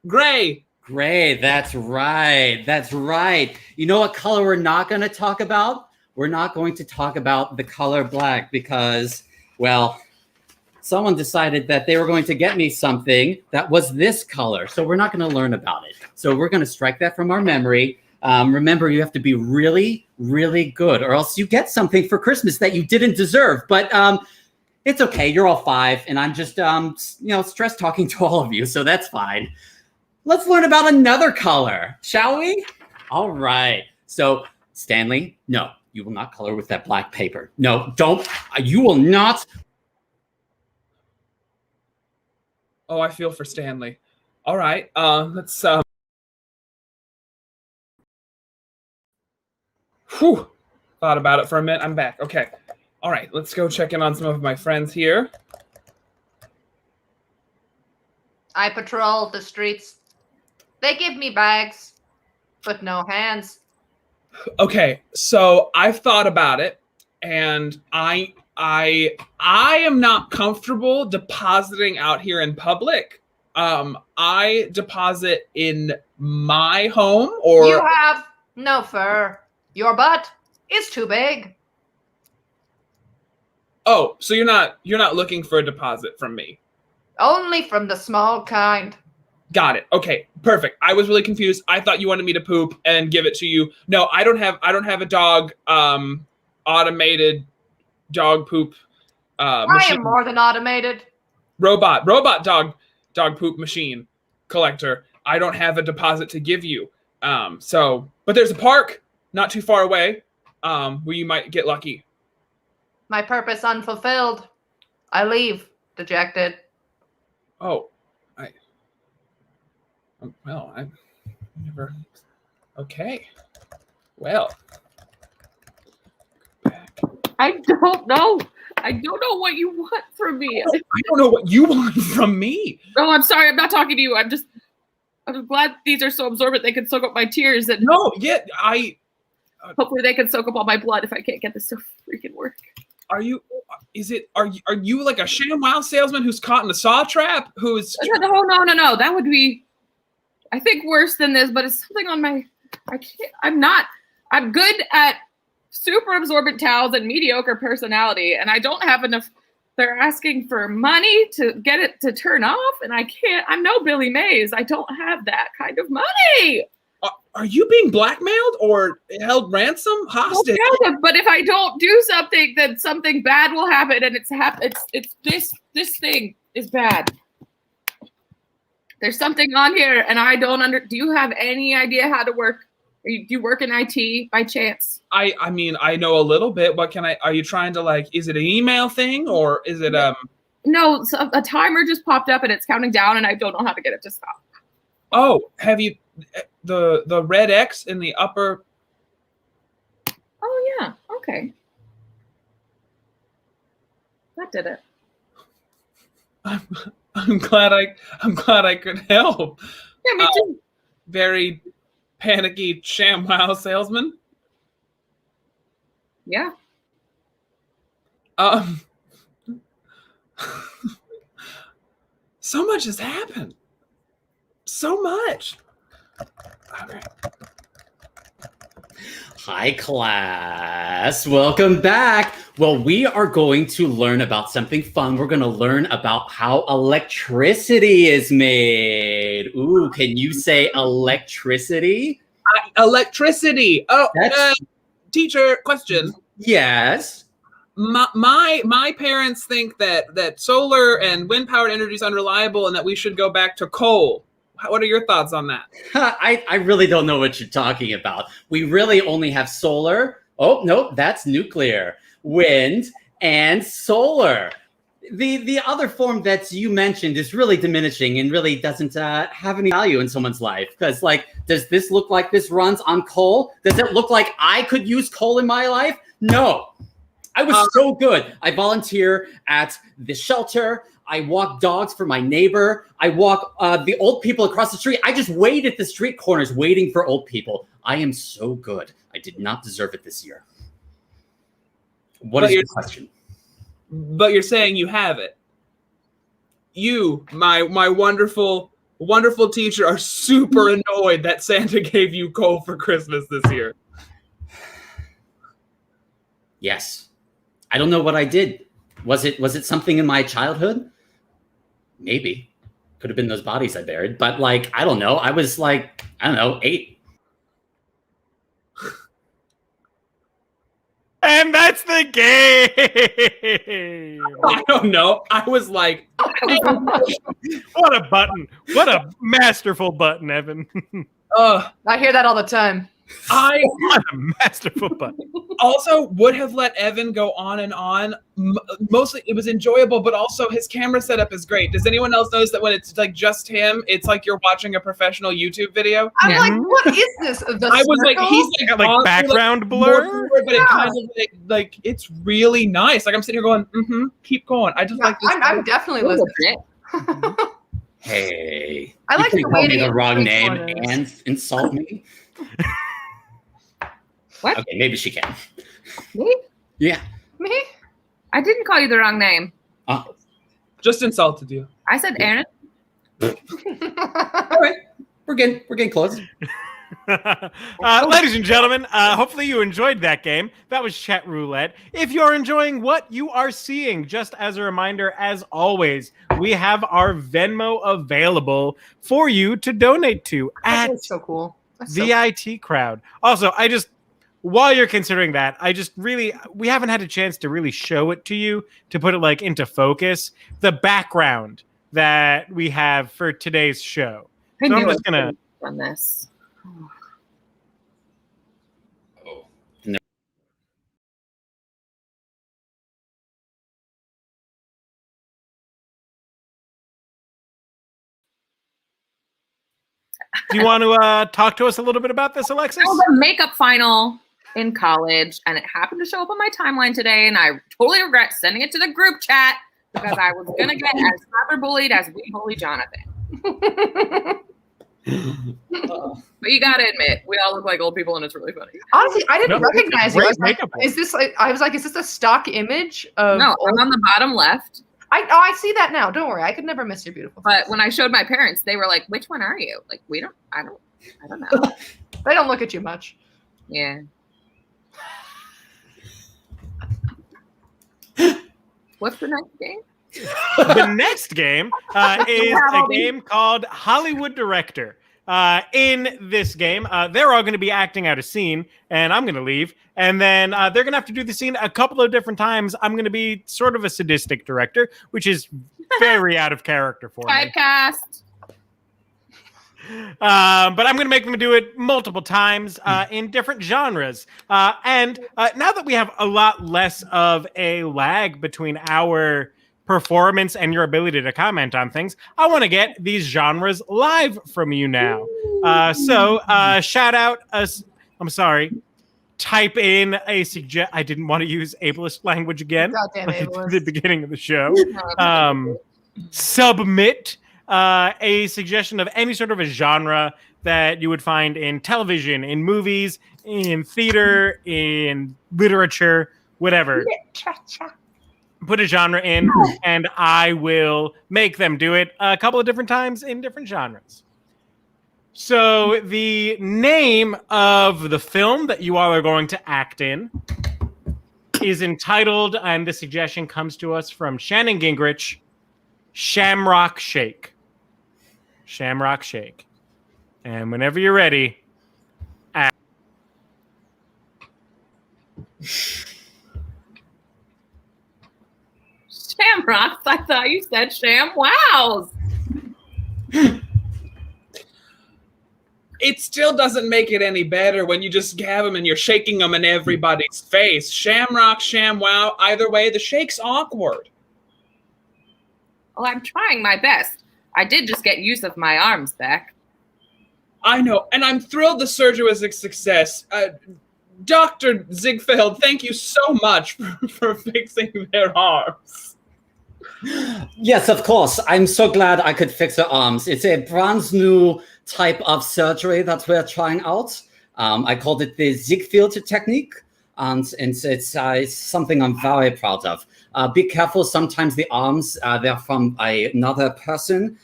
Speaker 3: Gray.
Speaker 5: Gray, that's right. You know what color we're not going to talk about? We're not going to talk about the color black because, well, someone decided that they were going to get me something that was this color. So we're not going to learn about it. So we're going to strike that from our memory. Remember, you have to be really, really good or else you get something for Christmas that you didn't deserve. But it's okay. You're all 5 and I'm just, stress talking to all of you. So that's fine. Let's learn about another color, shall we? All right. So Stanley, no, you will not color with that black paper. No, don't. You will not.
Speaker 3: Oh, I feel for Stanley. All right. Let's. Whew. Thought about it for a minute. I'm back. Okay. All right. Let's go check in on some of my friends here.
Speaker 4: I patrol the streets. They give me bags, but no hands.
Speaker 3: Okay, so I've thought about it, and I am not comfortable depositing out here in public. I deposit in my home, or
Speaker 4: You have no fur. Your butt is too big.
Speaker 3: oh, so you're not looking for a deposit from me.
Speaker 4: Only from the small kind.
Speaker 3: Got it. Okay, perfect. I was really confused. I thought you wanted me to poop and give it to you. No, I don't have a dog automated dog poop
Speaker 4: I
Speaker 3: machine.
Speaker 4: am more than automated.
Speaker 3: Robot dog poop machine collector. I don't have a deposit to give you. But there's a park not too far away where you might get lucky.
Speaker 4: My purpose unfulfilled. I leave, dejected.
Speaker 3: Oh, I never. Okay. Well. Back.
Speaker 2: I don't know. I don't know what you want from me.
Speaker 3: I don't know what you want from me.
Speaker 2: Oh, I'm sorry. I'm not talking to you. I'm just. I'm glad these are so absorbent they can soak up my tears, and
Speaker 3: No, yeah,
Speaker 2: hopefully they can soak up all my blood if I can't get this to freaking work.
Speaker 3: are you like a ShamWow salesman who's caught in a saw trap? Who's
Speaker 2: No. That would be, I think, worse than this, but it's something on my, I'm good at super absorbent towels and mediocre personality, and I don't have enough. They're asking for money to get it to turn off, and I can't. I'm no Billy Mays. I don't have that kind of money.
Speaker 3: Are you being blackmailed or held ransom, hostage?
Speaker 2: Well, but if I don't do something, then something bad will happen, and it's this thing is bad. There's something on here, and I don't do you have any idea how to work? Do you work in IT by chance?
Speaker 3: I mean, I know a little bit. What are you trying to like, is it an email thing or is it
Speaker 2: No, so a timer just popped up and it's counting down and I don't know how to get it to stop.
Speaker 3: Oh, have you the red X in the upper?
Speaker 2: Oh yeah, okay. That did it.
Speaker 3: I'm glad I could help.
Speaker 2: Yeah, me too.
Speaker 3: Very panicky ShamWow salesman.
Speaker 2: Yeah.
Speaker 3: So much has happened. So much. Okay.
Speaker 5: Hi, class. Welcome back. Well, we are going to learn about something fun. We're going to learn about how electricity is made. Ooh, can you say electricity?
Speaker 3: Electricity. Oh, teacher, question.
Speaker 5: Yes.
Speaker 3: My parents think that solar and wind powered energy is unreliable and that we should go back to coal. What are your thoughts on that?
Speaker 5: I really don't know what you're talking about. We really only have solar. Oh, no, that's nuclear, wind, and solar. The other form that you mentioned is really diminishing and really doesn't have any value in someone's life. Because, like, does this look like this runs on coal? Does it look like I could use coal in my life? No. I was so good. I volunteer at the shelter. I walk dogs for my neighbor. I walk the old people across the street. I just wait at the street corners waiting for old people. I am so good. I did not deserve it this year. What is your question?
Speaker 3: But you're saying you have it. You, my wonderful, wonderful teacher, are super annoyed that Santa gave you coal for Christmas this year.
Speaker 5: Yes. I don't know what I did. Was it something in my childhood? Maybe. Could have been those bodies I buried. But, like, I don't know. I was, like, I don't know, 8.
Speaker 1: And that's the game.
Speaker 3: I don't know. I was like,
Speaker 1: What a button. What a masterful button, Evan.
Speaker 4: I hear that all the time.
Speaker 1: What a masterful button.
Speaker 3: Also would have let Evan go on and on. Mostly it was enjoyable, but also his camera setup is great. Does anyone else notice that when it's like just him, it's like you're watching a professional YouTube video?
Speaker 4: I'm like, what is this?
Speaker 3: I was like, he's
Speaker 1: Got like background blur.
Speaker 3: But it kind of like it's really nice. Like I'm sitting here going, keep going. I just like this.
Speaker 4: I'm definitely listening.
Speaker 5: Hey.
Speaker 4: I like
Speaker 5: you
Speaker 4: the
Speaker 5: can call
Speaker 4: way
Speaker 5: me
Speaker 4: to
Speaker 5: the wrong
Speaker 4: get
Speaker 5: name
Speaker 4: corners.
Speaker 5: and insult me.
Speaker 2: What?
Speaker 5: Okay, maybe she can.
Speaker 2: Me?
Speaker 5: Yeah.
Speaker 4: Me?
Speaker 2: I didn't call you the wrong name.
Speaker 3: Just insulted you.
Speaker 2: I said Aaron.
Speaker 5: All right. We're getting close.
Speaker 1: Ladies and gentlemen, hopefully you enjoyed that game. That was Chat Roulette. If you're enjoying what you are seeing, just as a reminder, as always, we have our Venmo available for you to donate to at
Speaker 4: That's so cool. That's
Speaker 1: the IT Crowd. Also, while you're considering that, we haven't had a chance to really show it to you, to put it like into focus, the background that we have for today's show. So I'm just gonna
Speaker 2: run this.
Speaker 1: Do you want to talk to us a little bit about this, Alexis?
Speaker 2: I was a makeup final in college, and it happened to show up on my timeline today, and I totally regret sending it to the group chat because I was going to get as cyberbullied as we bully Jonathan. But you gotta admit, we all look like old people, and it's really funny.
Speaker 4: Honestly, I didn't
Speaker 1: No,
Speaker 4: recognize you. I
Speaker 1: great
Speaker 4: was like,
Speaker 1: makeup.
Speaker 4: is this a stock image of?
Speaker 2: No, I'm on the bottom left.
Speaker 4: I see that now. Don't worry, I could never miss your beautiful face.
Speaker 2: But when I showed my parents, they were like, "Which one are you?" Like, I don't know.
Speaker 4: They don't look at you much.
Speaker 2: Yeah. What's the next game?
Speaker 1: The next game is a game called Hollywood Director. In this game, they're all going to be acting out a scene, and I'm going to leave. And then they're going to have to do the scene a couple of different times. I'm going to be sort of a sadistic director, which is very out of character for me.
Speaker 2: Typecast.
Speaker 1: But I'm going to make them do it multiple times in different genres. And now that we have a lot less of a lag between our performance and your ability to comment on things, I want to get these genres live from you now. So shout out us. I'm sorry. Type in a suggest. I didn't want to use ableist language again.
Speaker 4: Goddamn
Speaker 1: Like at
Speaker 4: ableist.
Speaker 1: the beginning of the show. Submit a suggestion of any sort of a genre that you would find in television, in movies, in theater, in literature, whatever. Put a genre in, and I will make them do it a couple of different times in different genres. So the name of the film that you all are going to act in is entitled, and the suggestion comes to us from Shannon Gingrich, Shamrock Shake. Shamrock Shake. And whenever you're ready, act.
Speaker 2: Shamrocks. I thought you said ShamWows.
Speaker 3: It still doesn't make it any better when you just have them and you're shaking them in everybody's face. Shamrock, ShamWow, either way, the shake's awkward.
Speaker 2: Well, I'm trying my best. I did just get use of my arms back.
Speaker 3: I know, and I'm thrilled the surgery was a success. Dr. Ziegfeld, thank you so much for fixing their arms.
Speaker 5: Yes, of course. I'm so glad I could fix her arms. It's a brand new type of surgery that we're trying out. I called it the Ziegfeld technique, and it's something I'm very proud of. Be careful. Sometimes the arms, they're from another person.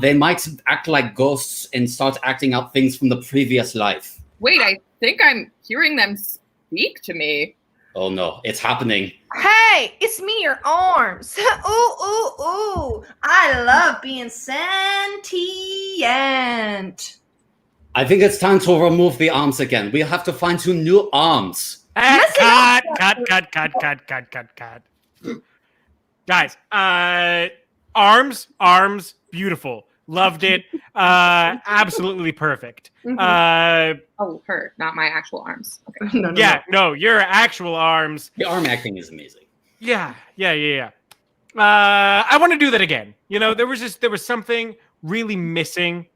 Speaker 5: They might act like ghosts and start acting out things from the previous life.
Speaker 2: Wait, I think I'm hearing them speak to me.
Speaker 5: Oh no, it's happening.
Speaker 4: Hey, it's me, your arms. Ooh, ooh, ooh. I love being sentient.
Speaker 5: I think it's time to remove the arms again. We have to find 2 new arms.
Speaker 1: Cut. Guys, arms, beautiful. Loved it. Absolutely perfect.
Speaker 2: Oh, her, not my actual arms. Okay.
Speaker 1: No, your actual arms.
Speaker 5: The arm acting is amazing.
Speaker 1: Yeah. I want to do that again. You know, there was something really missing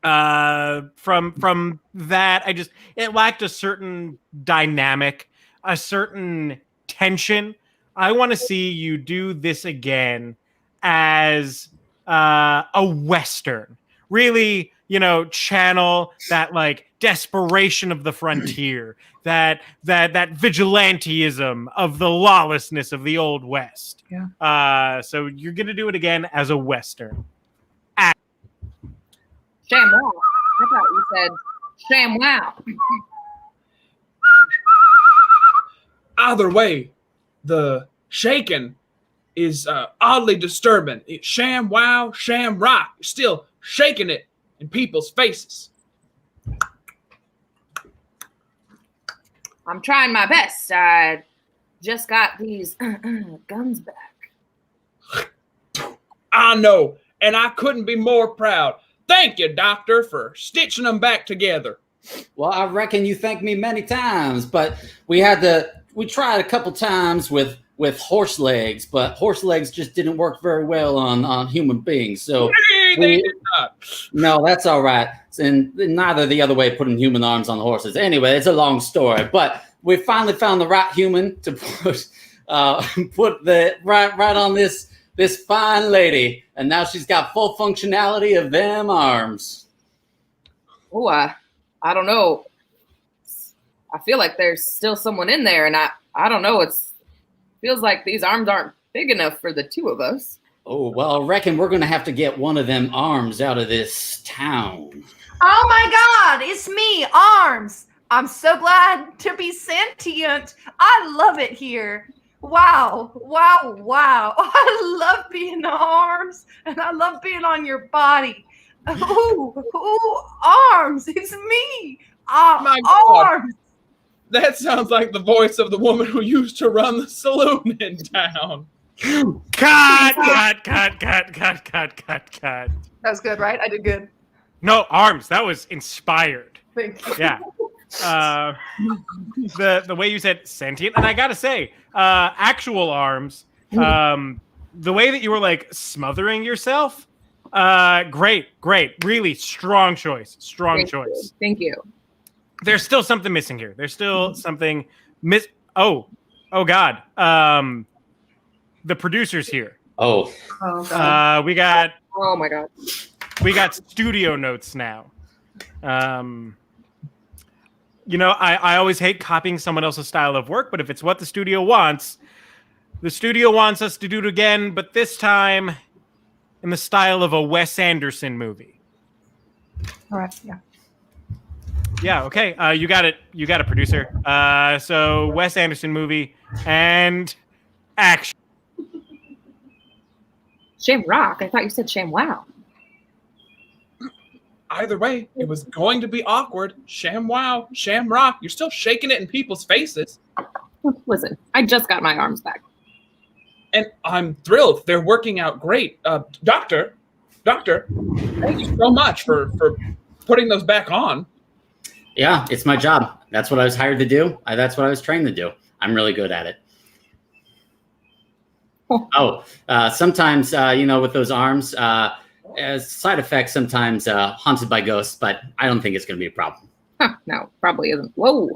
Speaker 1: from that. It lacked a certain dynamic, a certain tension. I want to see you do this again as a Western. Really, channel that like desperation of the frontier, that vigilanteism of the lawlessness of the Old West.
Speaker 4: Yeah.
Speaker 1: So you're gonna do it again as a Western.
Speaker 2: ShamWow. I thought you said ShamWow.
Speaker 3: Either way, the shaking is oddly disturbing. It's ShamWow, ShamRock. You're still shaking it in people's faces.
Speaker 2: I'm trying my best. I just got these guns back.
Speaker 3: I know, and I couldn't be more proud. Thank you, doctor, for stitching them back together.
Speaker 5: Well, I reckon you thanked me many times, but we tried a couple times with horse legs, but horse legs just didn't work very well on human beings. So
Speaker 3: They did not.
Speaker 5: no, that's all right. And neither the other way, putting human arms on horses. Anyway, it's a long story, but we finally found the right human to put the right on this fine lady, and now she's got full functionality of them arms.
Speaker 2: Oh, I don't know. I feel like there's still someone in there, and I don't know. Feels like these arms aren't big enough for the two of us.
Speaker 5: Oh, well, I reckon we're going to have to get one of them arms out of this town.
Speaker 4: Oh my God, it's me, Arms. I'm so glad to be sentient. I love it here. Wow, wow, wow. I love being Arms, and I love being on your body. Ooh, Arms, it's me.
Speaker 3: My God.
Speaker 4: Arms.
Speaker 3: That sounds like the voice of the woman who used to run the saloon in town.
Speaker 1: Cut.
Speaker 4: That was good, right? I did good.
Speaker 1: No, Arms. That was inspired.
Speaker 4: Thank you.
Speaker 1: Yeah. The way you said sentient, and I gotta say, actual Arms. The way that you were like smothering yourself. Great. Really strong choice.
Speaker 2: Thank you.
Speaker 1: There's still something missing here. There's still something Oh God. The producer's here.
Speaker 5: Oh.
Speaker 2: Oh, God.
Speaker 1: We got.
Speaker 2: Oh my God.
Speaker 1: We got studio notes now. You know, I always hate copying someone else's style of work, but if it's what the studio wants us to do it again, but this time in the style of a Wes Anderson movie.
Speaker 4: All right, yeah.
Speaker 1: Yeah, okay. You got it. You got it, producer. So Wes Anderson movie and action.
Speaker 2: Sham Rock. I thought you said Sham Wow.
Speaker 3: Either way, it was going to be awkward. Sham wow, sham rock. You're still shaking it in people's faces.
Speaker 2: Listen, I just got my arms back.
Speaker 3: And I'm thrilled. They're working out great. Doctor, thank you so much for putting those back on.
Speaker 5: Yeah, it's my job. That's what I was hired to do. That's what I was trained to do. I'm really good at it. Sometimes, with those arms, side effects, sometimes haunted by ghosts, but I don't think it's going to be a problem.
Speaker 2: Huh, no, probably isn't. Whoa.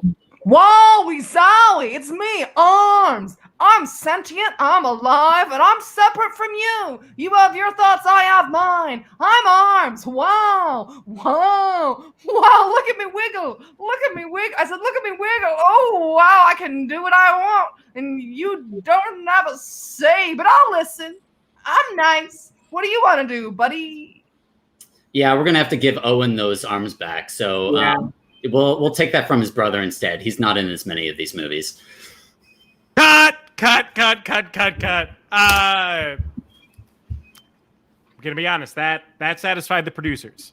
Speaker 4: Wowie zowie, it's me, Arms. I'm sentient, I'm alive, and I'm separate from you. You have your thoughts, I have mine. I'm Arms. Wow. Look at me wiggle. I said, look at me wiggle. Oh, wow, I can do what I want. And you don't have a say, but I'll listen. I'm nice. What do you want to do, buddy?
Speaker 5: Yeah, we're going to have to give Owen those arms back. So
Speaker 2: Yeah.
Speaker 5: We'll take that from his brother instead. He's not in as many of these movies.
Speaker 1: Cut. I'm gonna be honest. That satisfied the producers.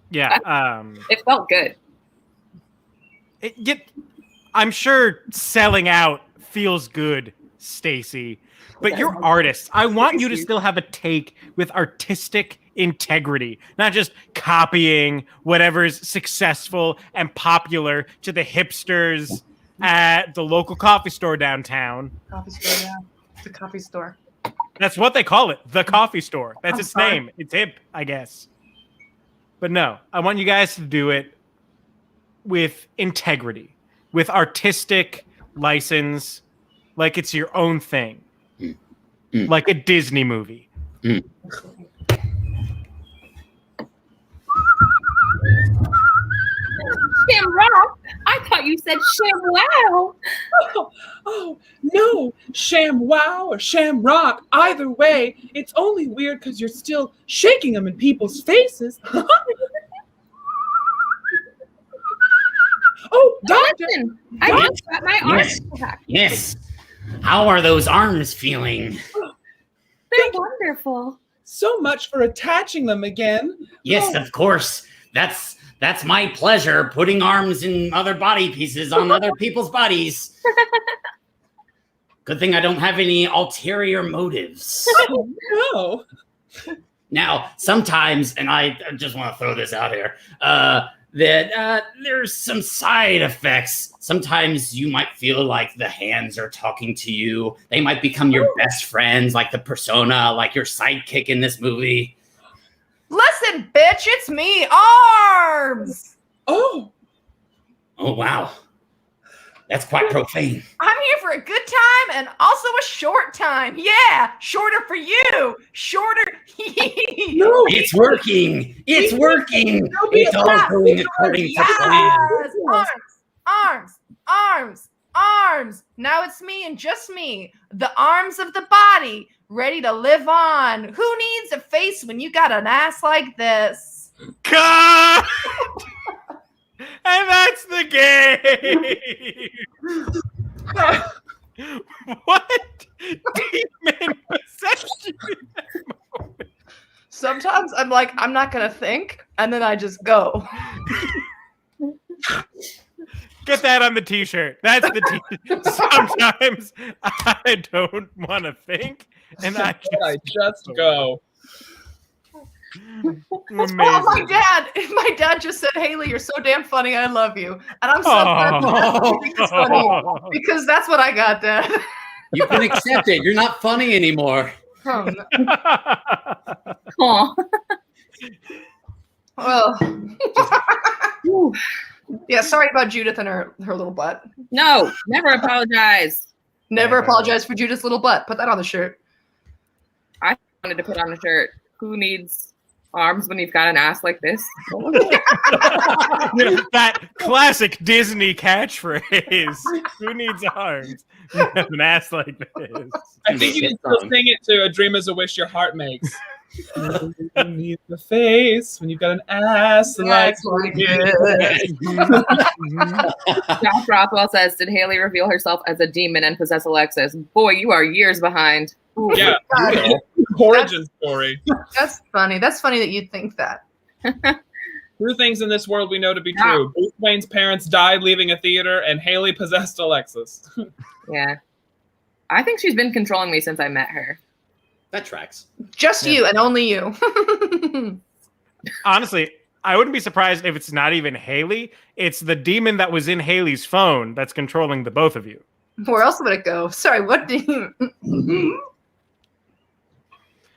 Speaker 1: Yeah.
Speaker 2: It felt good.
Speaker 1: I'm sure selling out feels good, Stacy. But you're artists. I want you to still have a take with artistic integrity, not just copying whatever's successful and popular to the hipsters at the local coffee store downtown.
Speaker 4: Coffee store, yeah. It's a coffee store.
Speaker 1: That's what they call it, the coffee store. That's
Speaker 4: I'm
Speaker 1: its
Speaker 4: sorry.
Speaker 1: name. It's hip, I guess. But no, I want you guys to do it with integrity, with artistic license, like it's your own thing. Like a Disney movie.
Speaker 2: Sham Rock? I thought you said Sham Wow.
Speaker 3: Oh, no. Sham wow or sham rock. Either way, it's only weird because you're still shaking them in people's faces. Oh, doctor.
Speaker 2: Listen, I just got my arms back.
Speaker 5: Yes. How are those arms feeling?
Speaker 2: They're wonderful.
Speaker 3: So much for attaching them again.
Speaker 5: Yes, of course. That's my pleasure, putting arms in other body pieces on other people's bodies. Good thing I don't have any ulterior motives.
Speaker 3: Oh, no.
Speaker 5: Now, sometimes, and I just want to throw this out here, that there's some side effects. Sometimes you might feel like the hands are talking to you. They might become your best friends, like the persona, like your sidekick in this movie.
Speaker 4: Listen, bitch, it's me, Arms.
Speaker 3: Oh,
Speaker 5: Oh, wow. That's quite profane.
Speaker 4: I'm here for a good time and also a short time. Yeah, shorter for you. Shorter.
Speaker 3: No,
Speaker 5: It's working. It's working. It's all going according to plan.
Speaker 4: Yes. Arms. Now it's me and just me. The arms of the body, ready to live on. Who needs a face when you got an ass like this?
Speaker 1: God! And that's the game. What demon possessed you?
Speaker 4: Sometimes I'm like, I'm not gonna think, and then I just go.
Speaker 1: Get that on the t-shirt. That's the t-shirt. Sometimes I don't want to think, and I
Speaker 3: just go.
Speaker 1: Amazing.
Speaker 4: Oh, my dad just said, Haley, you're so damn funny. I love you. And I'm so glad
Speaker 5: Oh.
Speaker 4: it's funny because that's what I got, Dad.
Speaker 5: You can accept it. You're not funny anymore.
Speaker 2: Aw.
Speaker 4: Well, yeah, sorry about Judith and her little butt.
Speaker 2: No, never apologize.
Speaker 4: Never apologize for Judith's little butt. Put that on the shirt.
Speaker 2: I wanted to put on a shirt. Who needs arms when you've got an ass like this?
Speaker 1: That classic Disney catchphase. Who needs arms? You have an ass like this.
Speaker 3: I think you can still sing it to "A Dream Is a Wish Your Heart Makes." You need the face when you've got an ass like
Speaker 4: this.
Speaker 2: Josh Rothwell says, did Haley reveal herself as a demon and possess Alexis? Boy, you are years behind.
Speaker 3: Yeah, origin story.
Speaker 4: That's funny. That's funny that you'd think that.
Speaker 3: Two things in this world we know to be true. Bruce Wayne's parents died leaving a theater, and Haley possessed Alexis.
Speaker 2: Yeah. I think she's been controlling me since I met her.
Speaker 5: That tracks.
Speaker 4: Just you and only you.
Speaker 1: Honestly, I wouldn't be surprised if it's not even Haley. It's the demon that was in Haley's phone that's controlling the both of you.
Speaker 4: Where else would it go? Sorry, what do you...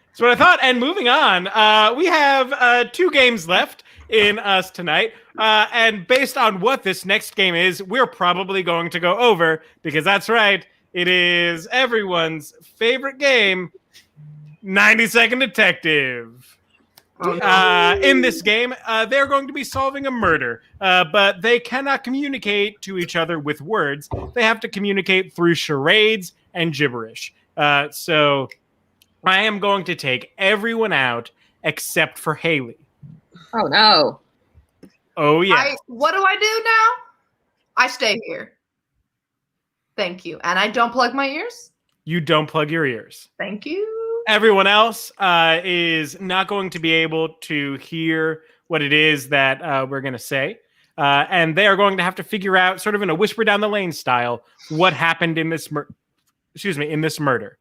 Speaker 1: That's what I thought. And moving on, we have 2 games left in us tonight. And based on what this next game is, we're probably going to go over, because that's right, it is everyone's favorite game, 90-Second Detective. In this game, they're going to be solving a murder, but they cannot communicate to each other with words. They have to communicate through charades and gibberish. So I am going to take everyone out except for Haley.
Speaker 2: Oh, no.
Speaker 1: Oh, yeah.
Speaker 4: What do I do now? I stay here. Thank you. And I don't plug my ears?
Speaker 1: You don't plug your ears.
Speaker 4: Thank you.
Speaker 1: Everyone else is not going to be able to hear what it is that we're going to say. And they are going to have to figure out, sort of in a whisper down the lane style, what happened in this in this murder.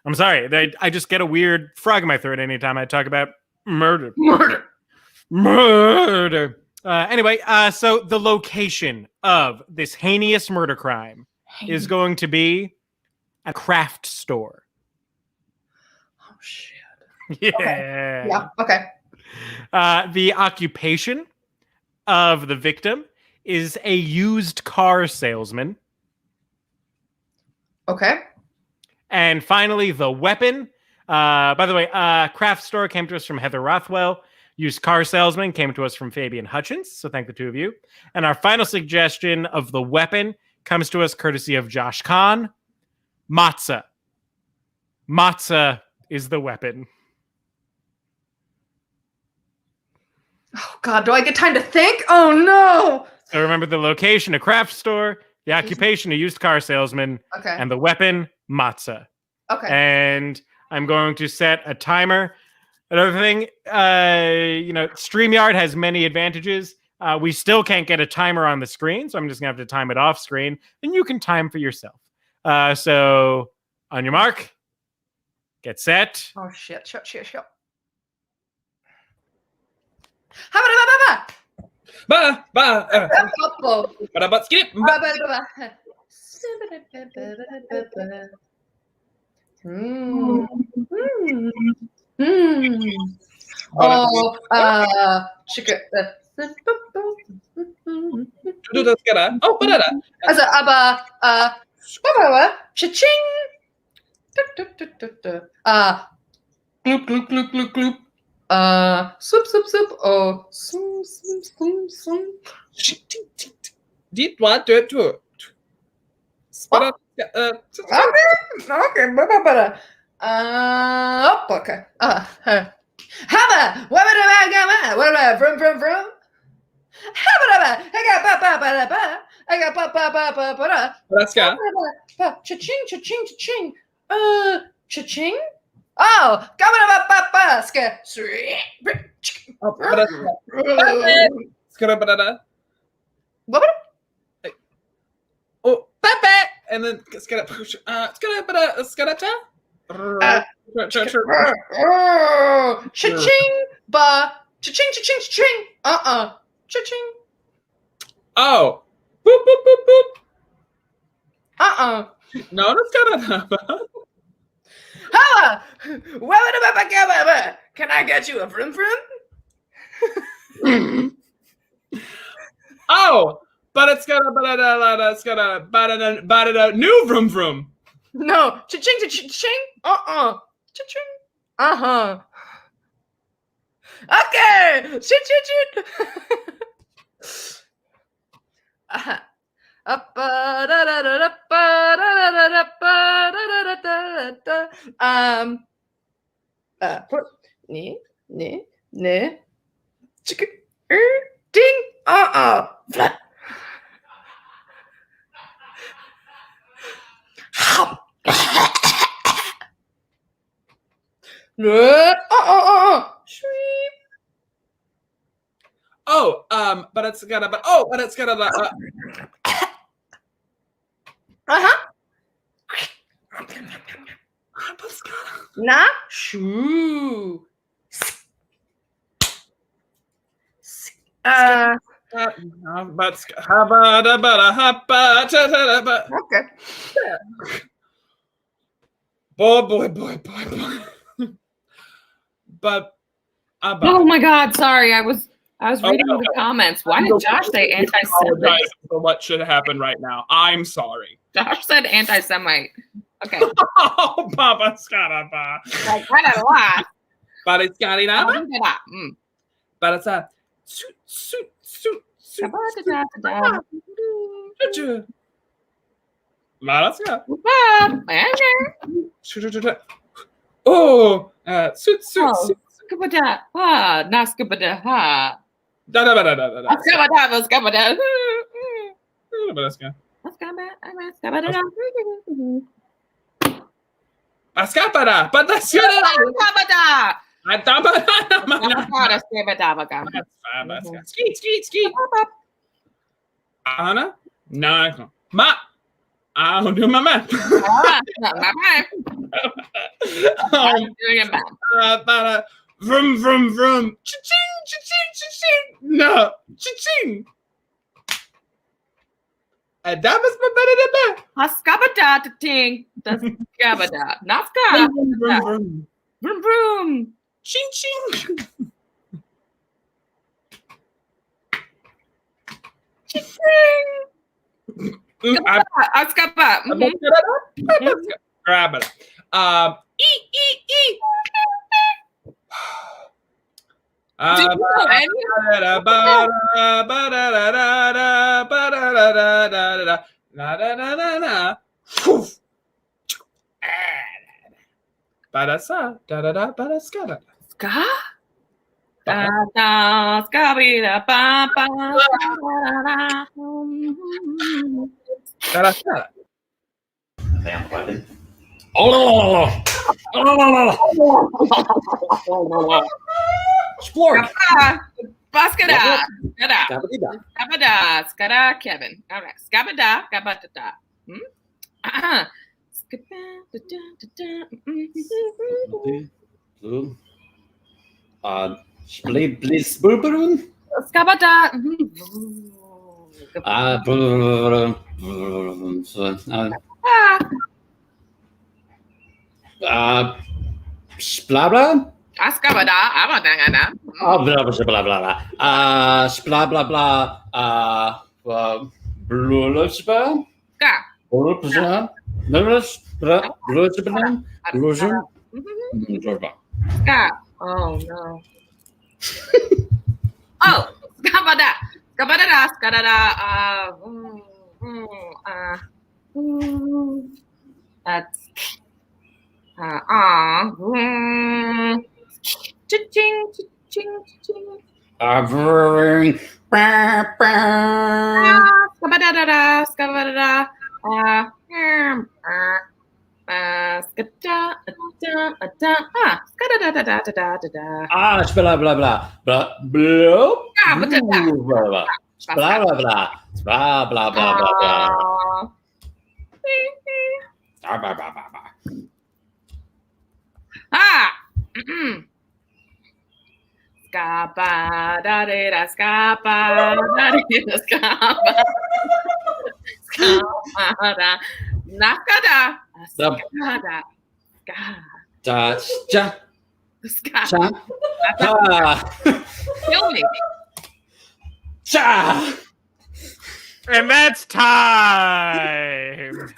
Speaker 1: I'm sorry. I just get a weird frog in my throat anytime I talk about murder. Anyway, so the location of this heinous murder crime is going to be a craft store.
Speaker 4: Oh, shit.
Speaker 1: Yeah.
Speaker 4: Okay. Yeah, okay.
Speaker 1: The occupation of the victim is a used car salesman.
Speaker 4: Okay.
Speaker 1: And finally, the weapon. By the way, craft store came to us from Heather Rothwell. Used car salesman came to us from Fabian Hutchins. So thank the two of you. And our final suggestion of the weapon comes to us courtesy of Josh Kahn. Matzah. Matzah is the weapon.
Speaker 4: Oh, God, do I get time to think? Oh, no.
Speaker 1: So remember the location, a craft store, the occupation, a used car salesman,
Speaker 4: Okay.
Speaker 1: and the weapon, matzah.
Speaker 4: Okay.
Speaker 1: And I'm going to set a timer. Another thing, StreamYard has many advantages. We still can't get a timer on the screen, so I'm just going to have to time it off screen, and you can time for yourself. So on your mark, get set.
Speaker 4: Oh, shit. Shut.
Speaker 3: Skip.
Speaker 4: Oh, chicken.
Speaker 3: Oh, banana.
Speaker 4: Also, aber, cha-ching. Gloop, gloop, gloop, gloop, gloop. Swoop, swoop, swoop. Oh, swoom, swoom, swoom, swoom.
Speaker 3: Dit wat do.
Speaker 4: Okay, okay. Okay. Haba, wabba, vroom, vroom, vroom. Haba, I got ba.
Speaker 3: Let's go.
Speaker 4: Cha-ching, cha-ching, cha-ching. Cha-ching? Oh, ba. What?
Speaker 3: Oh, Pepe! And then it's gonna push. It's gonna
Speaker 4: Cha-ching, ba. Cha-ching, cha-ching, cha-ching. Cha-ching.
Speaker 3: Oh. Boop, boop, boop, boop. No, that's gonna.
Speaker 4: Holla! Can I get you a vroom vroom?
Speaker 3: Oh, but it's gonna new vroom vroom.
Speaker 4: No, cha-ching, cha-ching. Cha-ching. Okay, shoot. Ne, chicken, ding, flat. Sweep.
Speaker 3: Oh, but it's gonna.
Speaker 4: Na, shoo. Okay.
Speaker 3: Boy. But
Speaker 2: Oh my God! Sorry, I was reading the comments. Why did Josh say anti-Semite?
Speaker 3: For what should happen right now? I'm sorry.
Speaker 2: Josh said anti-Semite. Okay.
Speaker 3: Oh, Papa Scaraba.
Speaker 2: Like, I got a lot.
Speaker 3: But it's got it up.
Speaker 2: Mm.
Speaker 3: But it's a suit. Let's go. Oh, suit.
Speaker 2: Skabada. Not skabada.
Speaker 3: Da.
Speaker 2: Skabada.
Speaker 3: Let's go.
Speaker 2: Skabada.
Speaker 3: Ascapara, but that's good.
Speaker 2: Skabada.
Speaker 3: That's fine. Skeet. Anna? No. Ma. I don't do my math. Vroom. Cha-ching. No. Cha-ching. And that was my better than that.
Speaker 2: Skabada ting. That's skabada. Not skabada. Vroom.
Speaker 3: Ching.
Speaker 2: Skabada.
Speaker 3: Grab it. Eat.
Speaker 2: Do you know any? Ska? Skabida.
Speaker 5: Splork.
Speaker 2: Baskada. Skabada. Skada. Kevin. All right. Skabada. Skabada.
Speaker 5: Spliblisburberun.
Speaker 2: Skabada.
Speaker 5: Splabla.
Speaker 2: Skabada. Abadangana.
Speaker 5: Blah blah blah blah. Blah blah blah.
Speaker 2: Oh no. Oh, skabada, skabada, skabada. That's cha-ching, cha-ching, cha-ching. Skabada, skabada. Skada, skada, da, da, da.
Speaker 5: Blah blah blah blah blah blah blah blah blah blah.
Speaker 2: Scapa da da scapa da scapa scapa da nakada scada kill me.
Speaker 1: And that's time.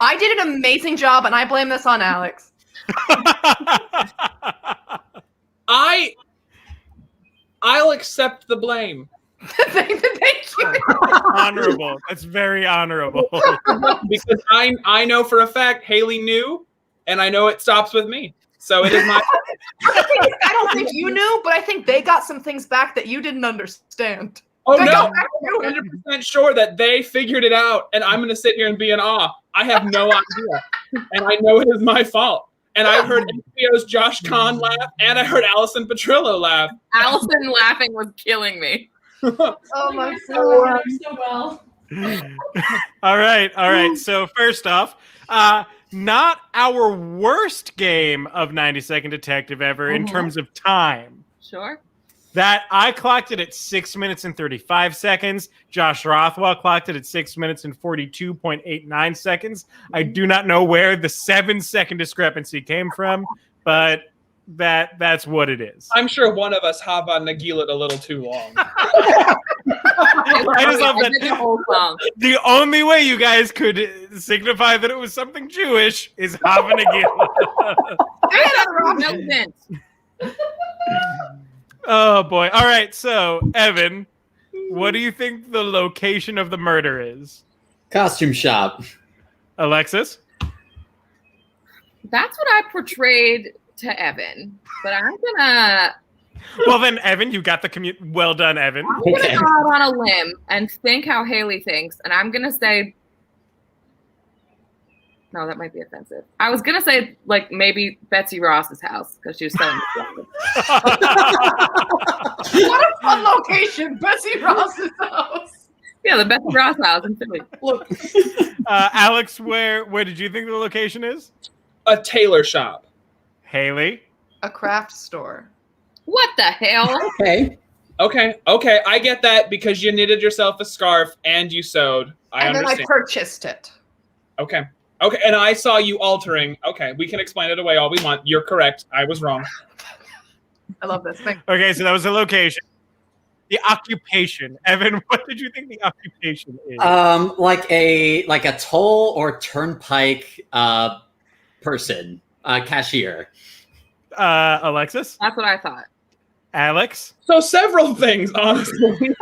Speaker 4: I did an amazing job, and I blame this on Alex.
Speaker 3: I'll accept the blame.
Speaker 4: Thank you.
Speaker 1: Honorable. That's very honorable.
Speaker 3: Because I know for a fact Haley knew, and I know it stops with me. So it is my.
Speaker 4: I don't think you knew, but I think they got some things back that you didn't understand.
Speaker 3: Oh
Speaker 4: They
Speaker 3: no,
Speaker 4: got back to
Speaker 3: I'm
Speaker 4: it.
Speaker 3: 100% sure that they figured it out, and I'm going to sit here and be in awe. I have no idea, and I know it is my fault. And I heard HBO's Josh Kahn laugh, and I heard Allison Petrillo laugh.
Speaker 2: Allison laughing was killing me.
Speaker 4: Oh my god.
Speaker 7: So well.
Speaker 1: All right. So first off, not our worst game of 90-second detective ever in terms of time.
Speaker 2: Sure.
Speaker 1: That I clocked it at 6 minutes and 35 seconds. Josh Rothwell clocked it at 6 minutes and 42.89 seconds. I do not know where the 7-second discrepancy came from, but that's what it is.
Speaker 3: I'm sure one of us Hava Nagilat a little too long.
Speaker 1: I just love
Speaker 2: I did the
Speaker 1: that.
Speaker 2: whole song.
Speaker 1: The only way you guys could signify that it was something Jewish is having a gila.
Speaker 2: No sense.
Speaker 1: Oh boy. All right. So, Evan, what do you think the location of the murder is?
Speaker 5: Costume shop.
Speaker 1: Alexis?
Speaker 2: That's what I portrayed to Evin, but I'm gonna
Speaker 1: Well, then, Evan, you got the commute. Well done, Evan.
Speaker 5: Okay.
Speaker 2: go out on a limb and think how Haley thinks, and I'm gonna say. No, that might be offensive. I was gonna say like maybe Betsy Ross's house because she was selling the
Speaker 4: What a fun location, Betsy Ross's house.
Speaker 2: Yeah, the Betsy Ross house in Philly.
Speaker 4: Look,
Speaker 1: Alex, where did you think the location is?
Speaker 3: A tailor shop.
Speaker 1: Haley?
Speaker 4: a craft store.
Speaker 2: What the hell?
Speaker 5: Okay.
Speaker 3: Okay, I get that because you knitted yourself a scarf and you sewed. I
Speaker 4: And then
Speaker 3: understand.
Speaker 4: I purchased it.
Speaker 3: Okay, and I saw you altering. Okay, we can explain it away all we want. You're correct. I was wrong.
Speaker 4: I love this thing.
Speaker 1: Okay, so that was the location. The occupation. Evan, what did you think the occupation is?
Speaker 5: Like a toll or turnpike person, cashier.
Speaker 1: Alexis?
Speaker 2: That's what I thought.
Speaker 1: Alex?
Speaker 3: So several things, honestly.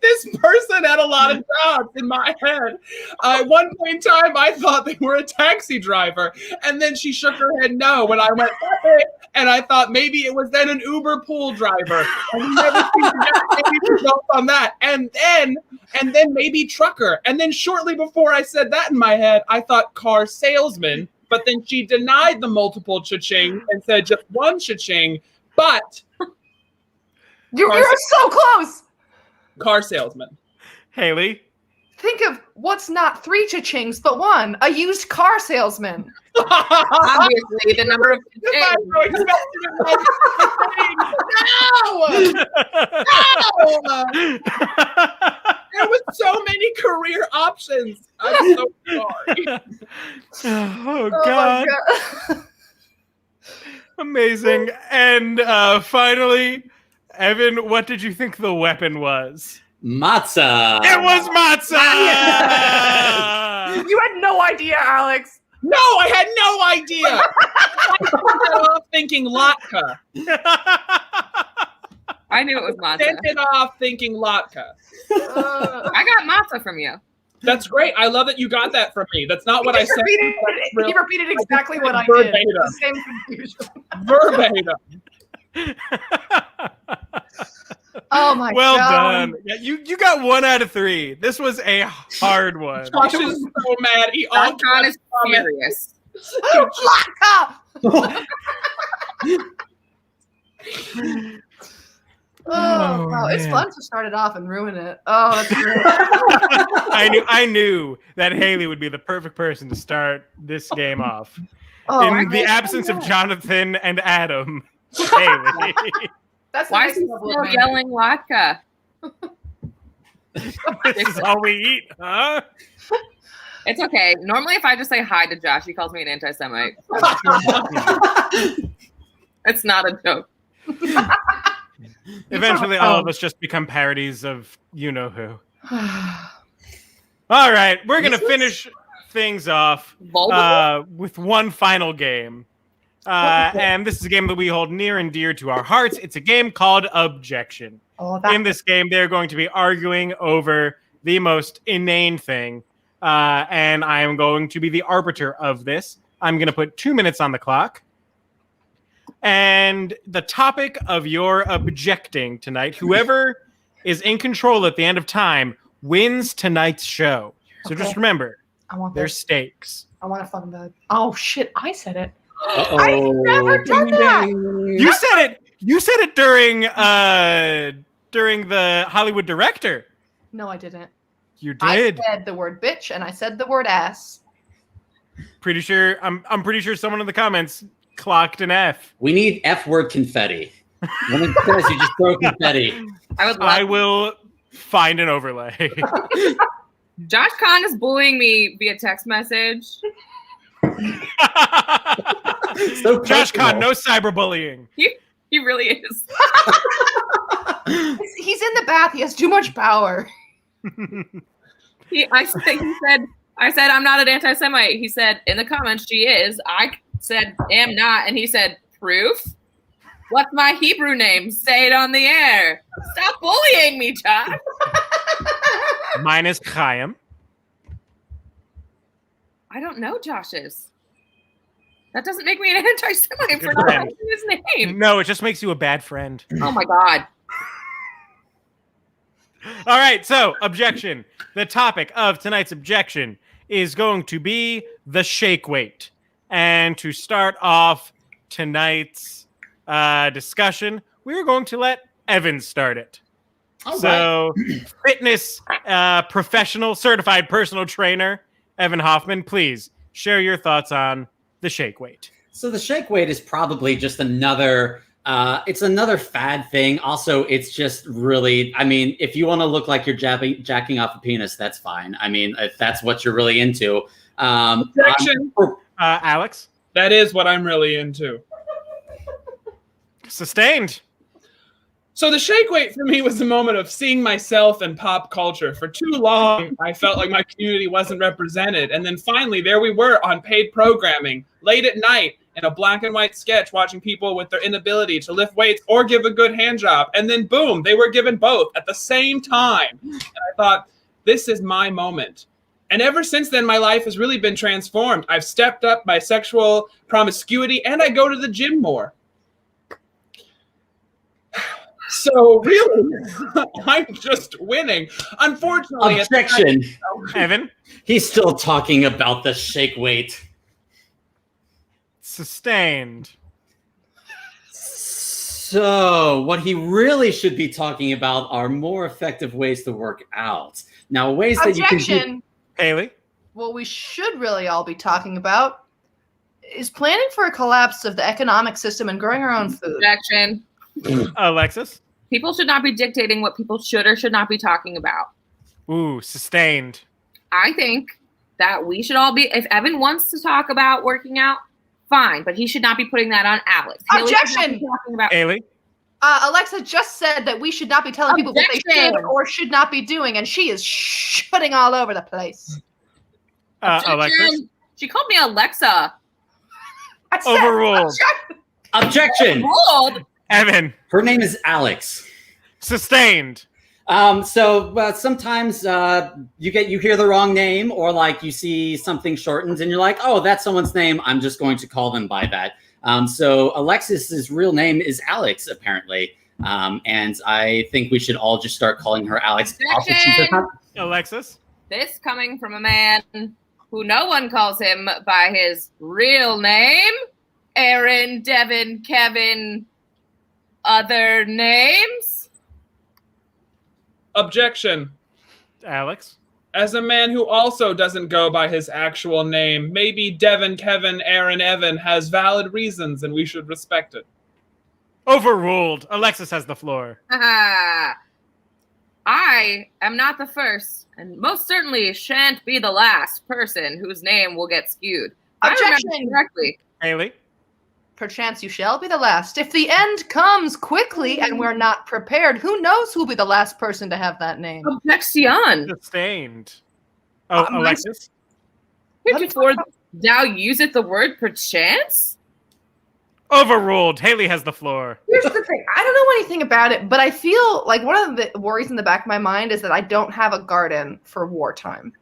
Speaker 3: This person had a lot of jobs in my head. At one point in time, I thought they were a taxi driver. And then she shook her head no when I went, okay. And I thought maybe it was then an Uber pool driver. And we never seemed to get any results on that. And then maybe trucker. And then shortly before I said that in my head, I thought car salesman. But then she denied the multiple cha-ching and said just one cha-ching. But
Speaker 4: You're so close.
Speaker 3: car salesman.
Speaker 1: Haley?
Speaker 4: Think of what's not 3 cha-chings, but 1. A used car salesman.
Speaker 2: Obviously, the number of
Speaker 3: I'm so excited. No! There was so many career options. I'm so sorry.
Speaker 1: Oh,
Speaker 4: Oh
Speaker 1: God.
Speaker 4: my God.
Speaker 1: Amazing. And finally, Evan, what did you think the weapon was?
Speaker 5: Matzah.
Speaker 1: It was matzah!
Speaker 4: You had no idea, Alex.
Speaker 3: No, I had no idea. I started off thinking latke.
Speaker 2: I knew it was matzah.
Speaker 3: Sent it off thinking latke.
Speaker 2: I got matzah from you.
Speaker 3: That's great. I love that you got that from me. That's not what I said.
Speaker 4: He repeated exactly what I did.
Speaker 3: Verbatim.
Speaker 4: The same confusion.
Speaker 3: Verbatim.
Speaker 4: Oh my
Speaker 1: Well
Speaker 4: god.
Speaker 1: done. Yeah, you got 1 out of 3. This was a hard one.
Speaker 3: Josh is so mad. He
Speaker 2: John Con is furious.
Speaker 4: Latke! Oh, wow. It's
Speaker 1: man.
Speaker 4: fun to start it off and ruin it. Oh, that's great.
Speaker 1: I knew that Haley would be the perfect person to start this game off.
Speaker 4: Oh,
Speaker 1: In the absence of Jonathan and Adam, Haley.
Speaker 4: that's
Speaker 2: Why
Speaker 4: nice
Speaker 2: is he
Speaker 4: level
Speaker 2: still
Speaker 4: of
Speaker 2: yelling latke?
Speaker 1: This is all we eat, huh?
Speaker 2: It's okay. Normally, if I just say hi to Josh, he calls me an anti-Semite. It's not a joke.
Speaker 1: Eventually, all of us just become parodies of you-know-who. All right, we're going to finish things off with one final game. And this is a game that we hold near and dear to our hearts. It's a game called Objection. In this game, they're going to be arguing over the most inane thing. And I am going to be the arbiter of this. I'm going to put 2 minutes on the clock. And the topic of your objecting tonight, whoever is in control at the end of time, wins tonight's show. So just remember, there's stakes.
Speaker 4: I want a fun bed. Oh shit! I said it.
Speaker 5: Uh-oh.
Speaker 4: I've never done that.
Speaker 1: You said it. You said it during the Hollywood Director.
Speaker 4: No, I didn't.
Speaker 1: You did.
Speaker 4: I said the word bitch and I said the word ass.
Speaker 1: Pretty sure. I'm pretty sure someone in the comments clocked an F.
Speaker 5: We need F-word confetti. When it says you just throw confetti.
Speaker 1: I will find an overlay.
Speaker 2: Josh Con is bullying me via text message.
Speaker 5: So
Speaker 1: Josh
Speaker 5: personal.
Speaker 1: Con, no cyberbullying.
Speaker 2: He really is.
Speaker 4: He's in the bath. He has too much power.
Speaker 2: I said I'm not an anti-Semite. He said in the comments she is. I said am not, and he said proof. What's my Hebrew name? Say it on the air. Stop bullying me, Josh.
Speaker 1: Mine is Chaim.
Speaker 2: I don't know Josh's. That doesn't make me an anti-Semite for
Speaker 1: Good
Speaker 2: not
Speaker 1: friend.
Speaker 2: knowing his name.
Speaker 1: No, it just makes you a bad friend.
Speaker 2: Oh my god.
Speaker 1: All right, so objection. The topic of tonight's objection is going to be the shake weight. And to start off tonight's discussion, we're going to let Evin start it. So, fitness professional, certified personal trainer, Evin Hoffman, please share your thoughts on the shake weight.
Speaker 5: So the shake weight is probably just another it's another fad thing. Also, it's just really, I mean, if you want to look like you're jacking off a penis, that's fine. I mean, if that's what you're really into.
Speaker 1: Alex?
Speaker 3: That is what I'm really into.
Speaker 1: Sustained.
Speaker 3: So the shake weight for me was a moment of seeing myself in pop culture. For too long, I felt like my community wasn't represented. And then finally, there we were on paid programming, late at night, in a black and white sketch, watching people with their inability to lift weights or give a good hand job. And then boom, they were given both at the same time. And I thought, this is my moment. And ever since then, my life has really been transformed. I've stepped up my sexual promiscuity and I go to the gym more. So really, I'm just winning. Unfortunately,
Speaker 5: objection.
Speaker 1: Evan?
Speaker 5: He's still talking about the shake weight.
Speaker 1: Sustained.
Speaker 5: So what he really should be talking about are more effective ways to work out. Now, ways that you can do.
Speaker 1: Haley?
Speaker 4: What we should really all be talking about is planning for a collapse of the economic system and growing our own food.
Speaker 2: Objection.
Speaker 1: Alexis?
Speaker 2: People should not be dictating what people should or should not be talking about.
Speaker 1: Ooh, sustained.
Speaker 2: I think that we should all be, if Evan wants to talk about working out, fine, but he should not be putting that on Alex.
Speaker 4: Objection!
Speaker 2: Talking about
Speaker 1: Haley?
Speaker 4: Alexa just said that we should not be telling people what they should or should not be doing, and she is shooting all over the place.
Speaker 1: Alexis?
Speaker 2: She called me Alexa.
Speaker 4: I said,
Speaker 1: Overruled.
Speaker 5: Objection.
Speaker 2: Overruled?
Speaker 1: Evan?
Speaker 5: Her name is Alex.
Speaker 1: Sustained.
Speaker 5: So sometimes you hear the wrong name, or like you see something shortened and you're like, oh, that's someone's name. I'm just going to call them by that. So Alexis's real name is Alex, apparently. And I think we should all just start calling her Alex.
Speaker 1: Alexis?
Speaker 2: This coming from a man who no one calls him by his real name. Aaron, Devin, Kevin, other names?
Speaker 3: Objection.
Speaker 1: Alex?
Speaker 3: As a man who also doesn't go by his actual name, maybe Devin, Kevin, Aaron, Evan has valid reasons and we should respect it.
Speaker 1: Overruled. Alexis has the floor.
Speaker 2: I am not the first, and most certainly shan't be the last person whose name will get skewed.
Speaker 4: Objection.
Speaker 2: I remember correctly.
Speaker 1: Haley?
Speaker 4: Perchance you shall be the last. If the end comes quickly and we're not prepared, who knows who'll be the last person to have that name?
Speaker 2: Objection.
Speaker 1: Sustained. Oh, Alexis?
Speaker 2: Heretofore thou useth the word perchance?
Speaker 1: Overruled. Haley has the floor.
Speaker 4: Here's the thing. I don't know anything about it, but I feel like one of the worries in the back of my mind is that I don't have a garden for wartime.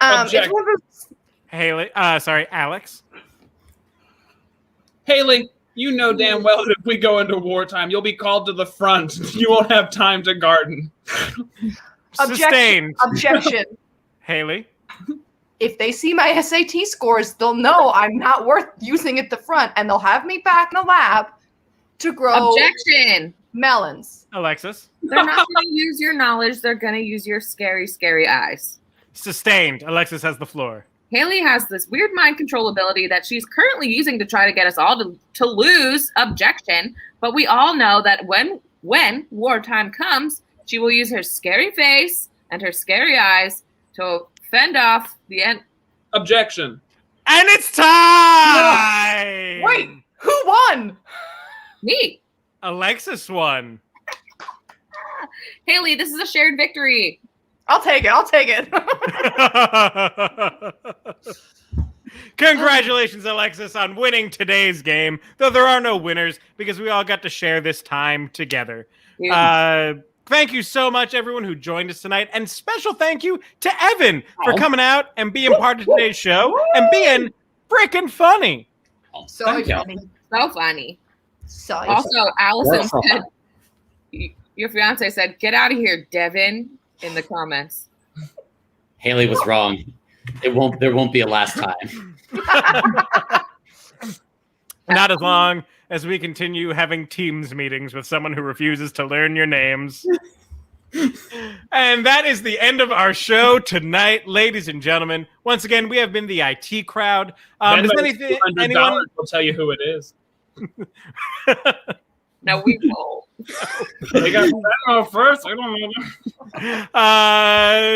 Speaker 4: It's one of those...
Speaker 1: Haley, Alex?
Speaker 3: Haley, you know damn well that if we go into wartime, you'll be called to the front. You won't have time to garden.
Speaker 1: Sustained.
Speaker 4: Objection.
Speaker 1: Haley?
Speaker 4: If they see my SAT scores, they'll know I'm not worth using at the front, and they'll have me back in the lab to grow
Speaker 2: Objection.
Speaker 4: melons.
Speaker 1: Alexis?
Speaker 2: They're not going to use your knowledge. They're going to use your scary, scary eyes.
Speaker 1: Sustained. Alexis has the floor.
Speaker 2: Haley has this weird mind control ability that she's currently using to try to get us all to lose. Objection. But we all know that when wartime comes, she will use her scary face and her scary eyes to fend off the end.
Speaker 3: Objection.
Speaker 1: And it's time!
Speaker 4: Wait, who won?
Speaker 2: Me.
Speaker 1: Alexis won.
Speaker 2: Haley, this is a shared victory.
Speaker 4: I'll take it.
Speaker 1: Congratulations, Alexis, on winning today's game, though there are no winners because we all got to share this time together.
Speaker 2: Yeah.
Speaker 1: Thank you so much, everyone who joined us tonight, and special thank you to Evin for coming out and being part of today's show and being freaking funny.
Speaker 4: So funny.
Speaker 2: So funny.
Speaker 4: So
Speaker 2: Also, Allison said, your fiance said, "Get out of here, Devin," in the comments.
Speaker 5: Haley was wrong. There won't be a last time.
Speaker 1: Not as long as we continue having Teams meetings with someone who refuses to learn your names. And that is the end of our show tonight, ladies and gentlemen. Once again, we have been the IT crowd. Does anyone
Speaker 3: will tell you who it is.
Speaker 2: No, we won't.
Speaker 3: They got Venmo first. I don't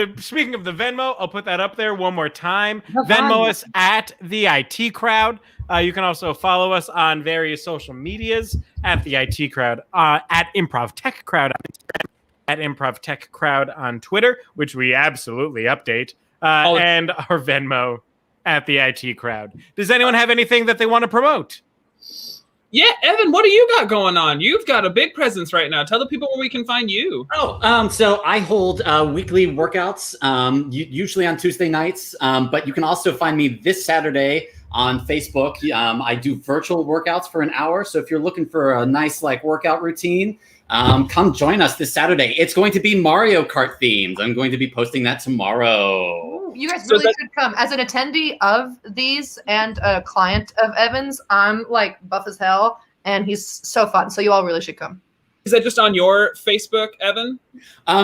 Speaker 3: know.
Speaker 1: Speaking of the Venmo, I'll put that up there one more time. Venmo us at the IT crowd. You can also follow us on various social medias at the IT crowd, at Improv Tech Crowd on Instagram, at Improv Tech Crowd on Twitter, which we absolutely update, and our Venmo at the IT crowd. Does anyone have anything that they want to promote?
Speaker 3: Yeah, Evan, what do you got going on? You've got a big presence right now. Tell the people where we can find you.
Speaker 5: So I hold weekly workouts, usually on Tuesday nights, but you can also find me this Saturday on Facebook. I do virtual workouts for an hour. So if you're looking for a nice workout routine, come join us this Saturday. It's going to be Mario Kart themed. I'm going to be posting that tomorrow.
Speaker 4: You guys really should come. As an attendee of these and a client of Evan's, I'm buff as hell, and he's so fun. So you all really should come.
Speaker 3: Is that just on your Facebook, Evan?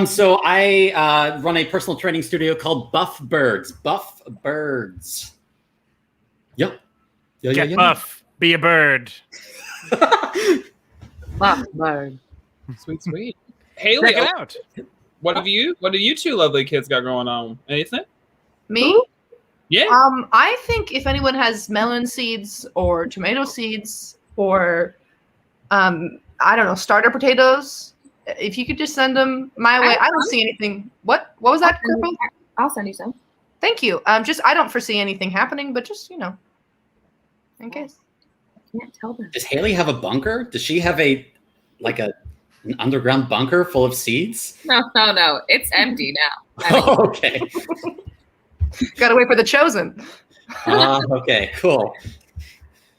Speaker 5: So I run a personal training studio called Buff Birds. Buff Birds. Yep.
Speaker 1: Get buff. Be a bird.
Speaker 2: Buff bird.
Speaker 3: Sweet, sweet. Haley,
Speaker 1: check it out.
Speaker 3: What do you two lovely kids got going on? Anything?
Speaker 4: Me?
Speaker 3: Yeah.
Speaker 4: I think if anyone has melon seeds or tomato seeds or I don't know, starter potatoes. If you could just send them my way. I don't see anything. What was that?
Speaker 2: I'll send you some.
Speaker 4: Thank you. Just I don't foresee anything happening, but just in case.
Speaker 2: Can't tell them.
Speaker 5: Does Haley have a bunker? Does she have an underground bunker full of seeds?
Speaker 2: No. It's empty now.
Speaker 5: Oh, okay.
Speaker 4: Gotta wait for the chosen.
Speaker 5: Okay, cool.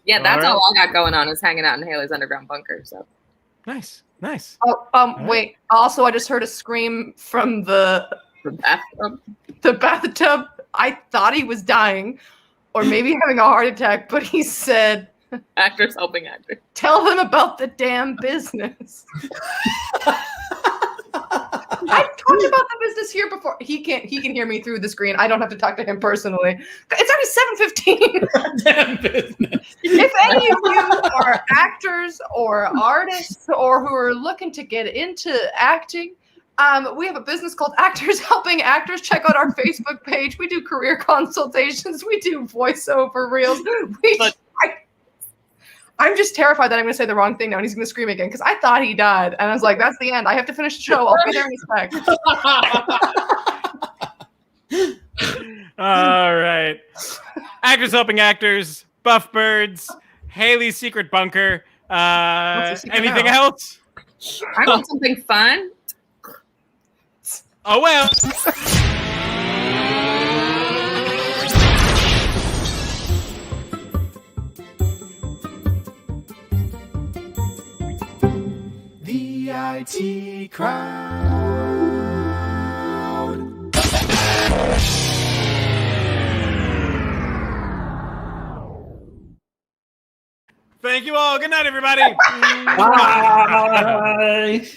Speaker 2: Yeah, that's
Speaker 1: All
Speaker 2: all I got going on is hanging out in Haley's underground bunker. So
Speaker 1: Nice.
Speaker 4: Oh, wait. Also, I just heard a scream from the bathtub. I thought he was dying, or maybe having a heart attack. But he said,
Speaker 2: actors helping actors.
Speaker 4: "Tell them about the damn business." I've talked about the business here before. He can hear me through the screen. I don't have to talk to him personally. It's already 7:15.
Speaker 5: Damn business.
Speaker 4: If any of you are actors or artists or who are looking to get into acting, we have a business called Actors Helping Actors. Check out our Facebook page. We do career consultations. We do voiceover reels. I'm just terrified that I'm going to say the wrong thing now and he's going to scream again because I thought he died. And I was like, that's the end. I have to finish the show. I'll be there in a sec.
Speaker 1: All right. Actors helping actors, Buff Birds, Haley's secret bunker.
Speaker 4: What's the secret
Speaker 1: Anything
Speaker 4: now?
Speaker 1: else?
Speaker 2: I want something fun.
Speaker 1: Oh, well.
Speaker 6: The IT crowd.
Speaker 1: Thank you all. Good night, everybody.
Speaker 5: Bye.